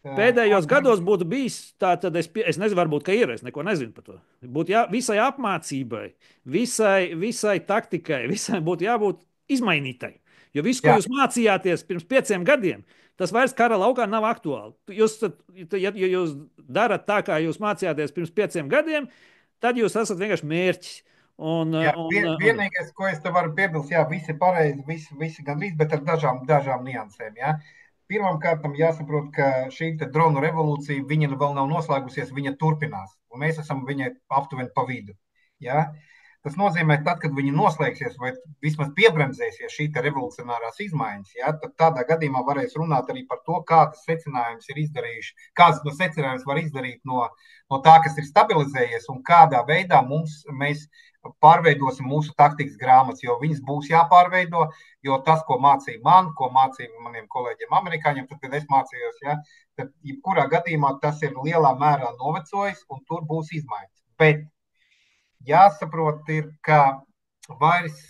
Pēdējos gados būtu bijis tā, tad es nezinu, varbūt, ka ir, es neko nezinu par to. Būtu visai apmācībai, visai taktikai, visai būtu jābūt izmainītai. Jo viss, ko jūs mācījāties pirms 5 gadiem, tas vairs kara laukā nav aktuāli. Ja jūs darat tā, kā jūs mācījāties pirms 5 gadiem, tad jūs esat vienkārši mērķis. Vienīgais, ko es te varu piebilst, visi pareizi, visi gandrīz, bet ar dažām niansēm. Ja? Pirmkārt, jāsaprot, ka šī dronu revolūcija, viņa vēl nav noslēgusies, viņa turpinās. Un mēs esam viņai aptuveni pa vidu. Ja? Tas nozīmē, tad, kad viņi noslēgsies vai vismaz piebremzēsies šī revolucionārās izmaiņas, tad tādā gadījumā varēs runāt arī par to, kādas secinājumus ir izdarījuši, kādas no secinājumus var izdarīt no tā, kas ir stabilizējies un kādā veidā mēs pārveidosim mūsu taktikas grāmatas, jo viņas būs jāpārveido, jo tas, ko mācīja man, ko mācīja maniem kolēģiem amerikāņiem, tad, kad es mācījos, tad jebkurā gadījumā tas ir lielā mērā novecojis un tur būs izmaiņas. Bet jāsaprot, ka vairs,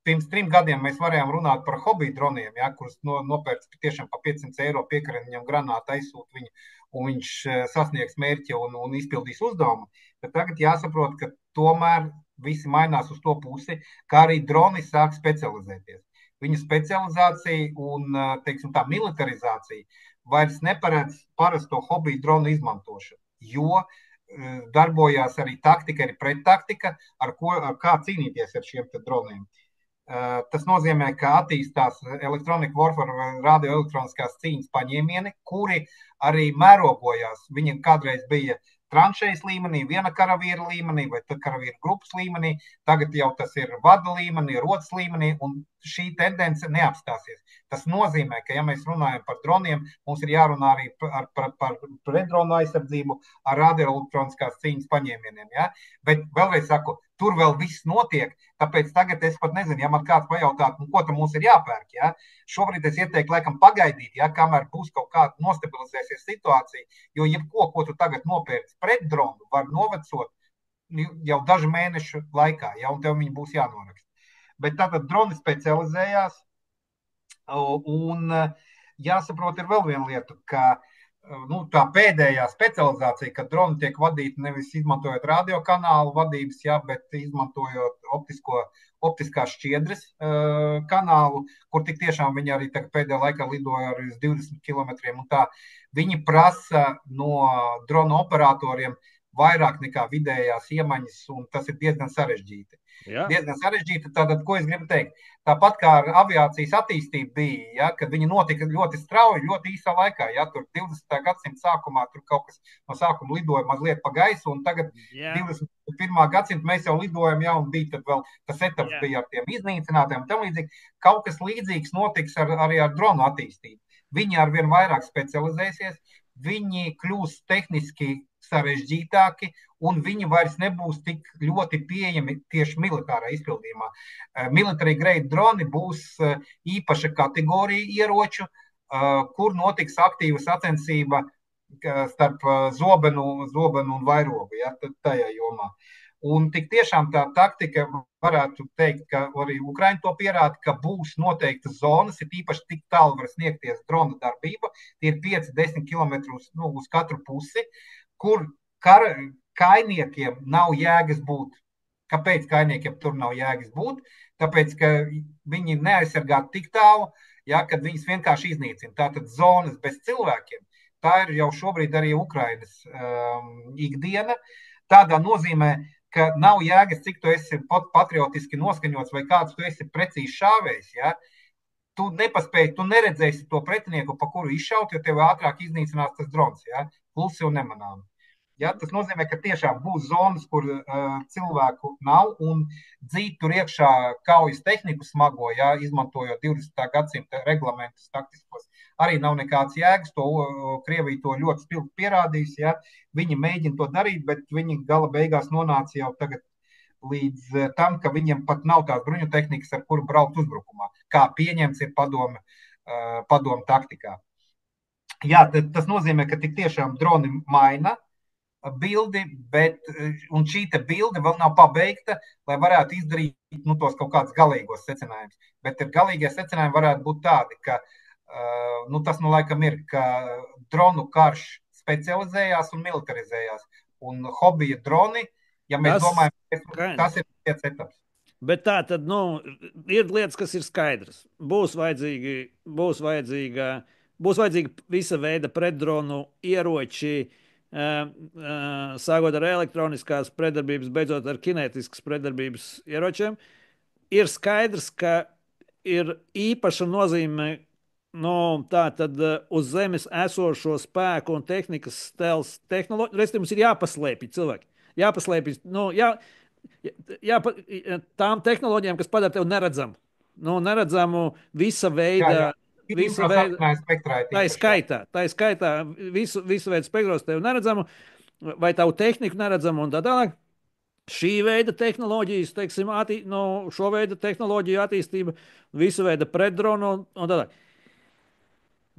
pirms 3 gadiem mēs varējām runāt par hobiju droniem, kurus nopērts tiešām pa 500 eiro, piekarina viņam granātu, aizsūt viņu, un viņš sasniegs mērķi un izpildīs uzdevumu. Bet tagad jāsaprot, ka tomēr visi mainās uz to pusi, kā arī droni sāk specializēties. Viņu specializācija un, teiksim tā, militarizācija vairs neparedz parasto hobiju dronu izmantošanu, jo darbojās arī taktika, arī prettaktika, ar kā cīnīties ar šiem droniem. Tas nozīmē, ka attīstās Electronic Warfare vai radioelektroniskās cīņas paņēmieni, kuri arī mērogojās. Viņiem kādreiz bija tranšejas līmenī, viena karavīra līmenī vai karavīra grupas līmenī, tagad jau tas ir vada līmenī, rotas līmenī, un šī tendence neapstāsies. Tas nozīmē, ka, ja mēs runājam par droniem, mums ir jārunā arī par pretdronu aizsardzību ar radioelektroniskās cīņas paņēmieniem. Ja? Bet vēlreiz saku, tur vēl viss notiek, tāpēc tagad es pat nezinu, ja man kāds pajautāt, ko tam mums ir jāpērk. Ja? Šobrīd es ieteiktu laikam pagaidīt, kamēr būs kaut kāda nostabilizēsies situācija, jo jebko, ko tu tagad nopērci pret dronu, var novecot jau dažu mēnešu laikā, un tev viņi būs jānoraksta. Bet tātad droni specializējās, un jāsaprot ir vēl viena lieta, ka tā pēdējā specializācija, kad droni tiek vadīti nevis izmantojot radiokanālu vadības, bet izmantojot optiskās šķiedres kanālu, kur tik tiešām viņi arī pēdējā laikā lidoja arī uz 20 kilometriem. Un tā, viņi prasa no drona operatoriem vairāk nekā vidējās iemaņas, un tas ir diezgan sarežģīti. Diezgan sarežģīti, tātad, ko es gribu teikt? Tāpat kā ar aviācijas attīstību bija, kad viņi notika ļoti strauji, ļoti īsā laikā, tur 20. gadsimta sākumā tur kaut kas no sākuma lidoja mazliet pa gaisu, un tagad 21. gadsimta mēs jau lidojam, un bija tad vēl tas etaps bija ar tiem iznīcinātiem, un tam līdzīgi. Kaut kas līdzīgs notiks arī ar dronu attīstību. Viņi arvien vairāk specializēsies, viņi kļūs tehniski sarežģītāki, un viņi vairs nebūs tik ļoti pieejami tieši militārā izpildījumā. Military grade droni būs īpaša kategorija ieroču, kur notiks aktīva sacensība starp zobenu un vairogu, tajā jomā. Un tik tiešām tā taktika varētu teikt, ka arī Ukraiņi to pierāda, ka būs noteiktas zonas, ir īpaši tik tālu var sniegties drona darbība, tie ir 5-10 km uz katru pusi, kur kainiekiem nav jēgas būt. Kāpēc kājniekiem tur nav jēgas būt? Tāpēc, ka viņi neaizsargā tik tālu, ja, kad viņas vienkārši iznīcina. Tātad zonas bez cilvēkiem, tā ir jau šobrīd arī Ukrainas ikdiena. Tādā nozīmē, ka nav jēgas, cik tu esi patriotiski noskaņots vai kāds tu esi precīzi šāvējs. Ja? Tu nepaspēji, tu neredzēsi to pretinieku, pa kuru izšaut, jo tev ātrāk iznīcinās tas drons. Ja? Klusi un nemanāmi. Ja, tas nozīmē, ka tiešām būs zonas, kur cilvēku nav, un dzīt tur iekšā kaujas tehniku smago, ja, izmantojot 20. gadsimta reglamentus taktiskos, arī nav nekāds jēgas. Krievija to ļoti spilgti pierādījis. Ja. Viņi mēģina to darīt, bet viņi gala beigās nonāca jau tagad līdz tam, ka viņiem pat nav tās bruņu tehnikas, ar kuru braukt uzbrukumā, kā pieņemts ir padomu taktikā. Jā, tas nozīmē, ka tik tiešām droni maina bildi, un šī bilde vēl nav pabeigta, lai varētu izdarīt tos kaut kādus galīgos secinājumus. Bet galīgie secinājumi varētu būt tādi, ka tas laikam ir, ka dronu karš specializējās un militarizējās. Un hobija droni, ja mēs domājam, tas ir viens etaps. Bet tā tad, ir lietas, kas ir skaidras. Būs vajadzīga visa veida pretdronu ieroči, sākot ar elektroniskās pretdarbības, beidzot ar kinētiskas pretdarbības ieročiem. Ir skaidrs, ka ir īpaša nozīme tātad uz zemes esošo spēku un tehnikas stēles tehnoloģiju. Respektīvi, mums ir jāpaslēpj cilvēki. Jāpaslēpj, tām tehnoloģijām, kas padara tevi neredzamu. Neredzamu visa veida. Tā ir skaitā visu veidu spektros tevi neredzamu, vai tavu tehniku neredzamu un tā tālāk. Šī veida tehnoloģijas, teiksim, šo veida tehnoloģiju attīstība, visu veidu pretdronu un tā tālāk.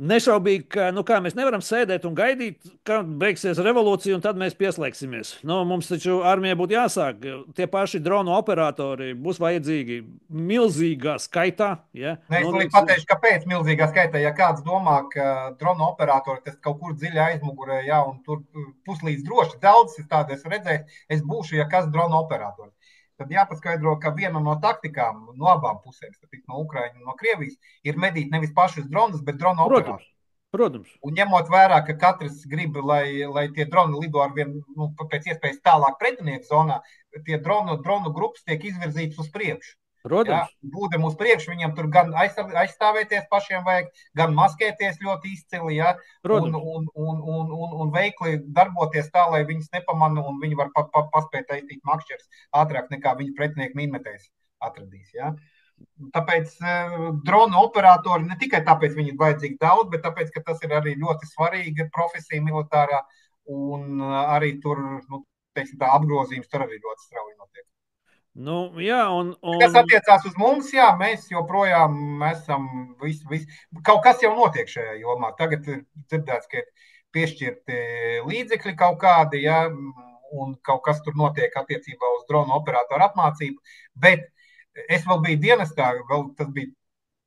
Nešaubīgi, ka mēs nevaram sēdēt un gaidīt, kad beigsies revolūcija, un tad mēs pieslēgsimies. Mums taču armijai būtu jāsāk. Tie paši dronu operatori būs vajadzīgi milzīgā skaitā. Ja? Es arī pateikšu, kāpēc milzīgā skaitā. Ja kāds domā, ka dronu operatori tas kaut kur dziļi aizmugurē, ja, un tur puslīdz droši daudz tādu es redzēju, es būšu, ja kas dronu operatori. Tad jāpaskaidro, ka viena no taktikām no abām pusēm, no Ukraiņas un no Krievijas, ir medīt nevis pašus dronus, bet dronu operatorus. Protams. Un ņemot vērā, ka katrs grib, lai tie droni lido ar vien pēc iespējas tālāk pretinieku zonā, tie dronu grupas tiek izvirzītas uz priekšu. Protams. Ja, būdam uz priekšu, viņam tur gan aizstāvēties pašiem vajag, gan maskēties ļoti izcili, ja, un veikli darboties tā, lai viņas nepamana un viņi var paspēt aiztīt makšķers ātrāk nekā viņa pretinieki minmetēs atradīs. Ja. Tāpēc dronu operatori ne tikai tāpēc viņi ir vajadzīgi daudz, bet tāpēc, ka tas ir arī ļoti svarīga profesija militārā un arī tur, teiksim tā, apgrozījums tur arī ļoti strauji notiek. Kas attiecās uz mums, jā, mēs joprojām esam kaut kas jau notiek šajā jomā. Tagad ir dzirdēts, ka ir piešķirti līdzekļi kaut kādi, jā, un kaut kas tur notiek attiecībā uz dronu operatoru apmācību, bet es vēl biju dienestā, tas bija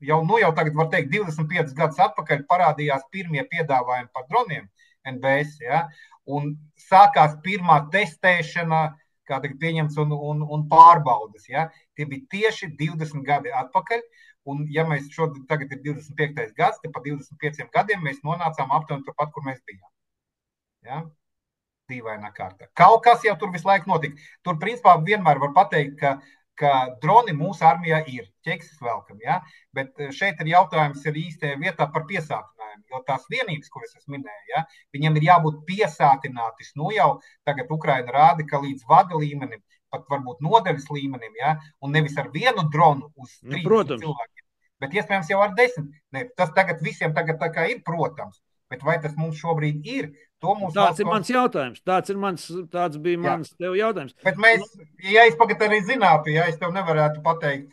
jau tagad var teikt 25 gadus atpakaļ parādījās pirmie piedāvājumi par droniem NBS, jā, un sākās pirmā testēšana, kā tagad pieņemts, un pārbaudas. Ja? Tie bija tieši 20 gadi atpakaļ, un ja mēs tagad ir 25. gads, tad pa 25 gadiem mēs nonācām aptuveni turpat, kur mēs bijām. Ja? Dīvainā kārtā. Kaut kas jau tur visu laiku notika. Tur, principā, vienmēr var pateikt, ka droni mūsu armijā ir ķeksis velkam, ja? Bet šeit ir jautājums ir īstajā vietā par piesātinājumu, jo tās vienības, kuras es minēju, ja? Viņam ir jābūt piesātinātis. Jau tagad Ukraina rāda, ka līdz vada līmenim, pat varbūt nodevis līmenim, ja? Un nevis ar vienu dronu uz 30 cilvēkiem, bet iespējams jau ar 10. Tas tagad visiem tagad tā kā ir, protams, bet vai tas mums šobrīd ir? Tāds ir mans jautājums. Tāds bija mans tev jautājums. Bet mēs, ja es tagad arī zinātu, ja es tev nevarētu pateikt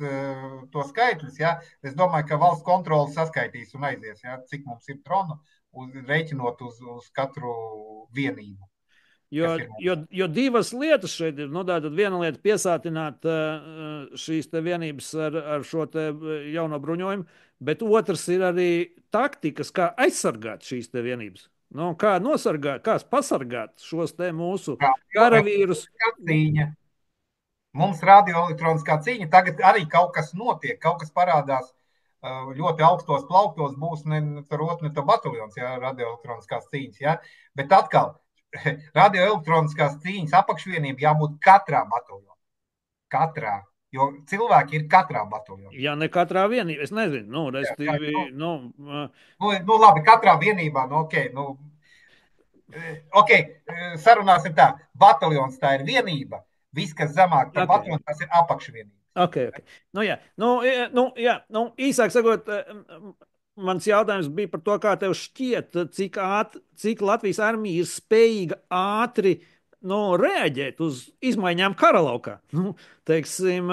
to skaitļus, ja, es domāju, ka valsts kontrole saskaitīs un aizies, ja, cik mums ir dronu, rēķinot uz katru vienību. Jo divas lietas šeit ir. Tātad viena lieta piesātināt šīs te vienības ar šo te jauno bruņojumu, bet otrs ir arī taktikas, kā aizsargāt šīs te vienības. Kā nosargāt, kā pasargāt šos te mūsu karavīrus? Mums radioelektroniskā cīņa tagad arī kaut kas notiek, kaut kas parādās ļoti augstos plauktos, būs ne tur otrs, ne tā bataljons, ja, radioelektroniskās cīņas. Ja. Bet atkal, radioelektroniskās cīņas apakšvienība jābūt katrā bataljonā. Katrā. Jo cilvēki ir katrā bataljonā. Ja ne katrā vienībā, es nezinu, nu, restīvi, nu, Labi, katrā vienībā, nu, ok, sarunāsim tā. Bataljons tā ir vienība, viss, kas zemāk par okay. bataljonu, tas ir apakšvienība. Okay. Nu, jā. Īsāk sakot, mans jautājums bija par to, kā tev šķiet, cik Latvijas armija ir spējīga ātri reaģēt uz izmaiņām karalaukā. Teiksim,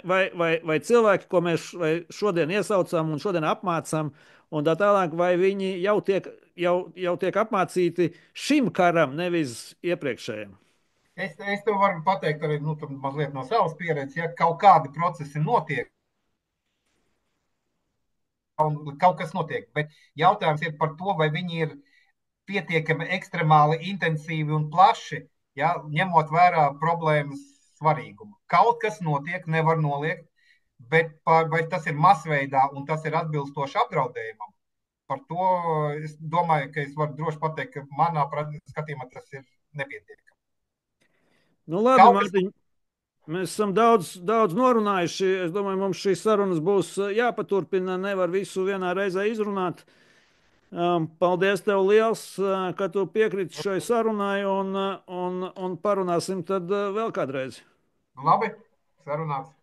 vai cilvēki, ko mēs šodien iesaucam un šodien apmācām, un tā tālāk, vai viņi jau tiek apmācīti šim karam, nevis iepriekšējiem? Es tev varu pateikt arī mazliet no savas pieredzes, ja kaut kādi procesi notiek, un kaut kas notiek, bet jautājums ir par to, vai viņi ir pietiekami ekstremāli, intensīvi un plaši, ja, ņemot vērā problēmas svarīgumu. Kaut kas notiek, nevar noliegt, bet vai tas ir masveidā un tas ir atbilstoši apdraudējumam, par to es domāju, ka es varu droši pateikt, ka manā skatījumā tas ir nepietiekami. Nu, labi, Kaut kas Mārtiņ, mēs esam daudz norunājuši. Es domāju, mums šīs sarunas būs jāpaturpina. Nevar visu vienā reizē izrunāt. Paldies tev liels, ka tu piekriti šai sarunai un parunāsim tad vēl kādreiz. labi, sarunāts.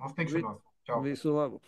Uz Vi, tikšanos. Čau. visu labu!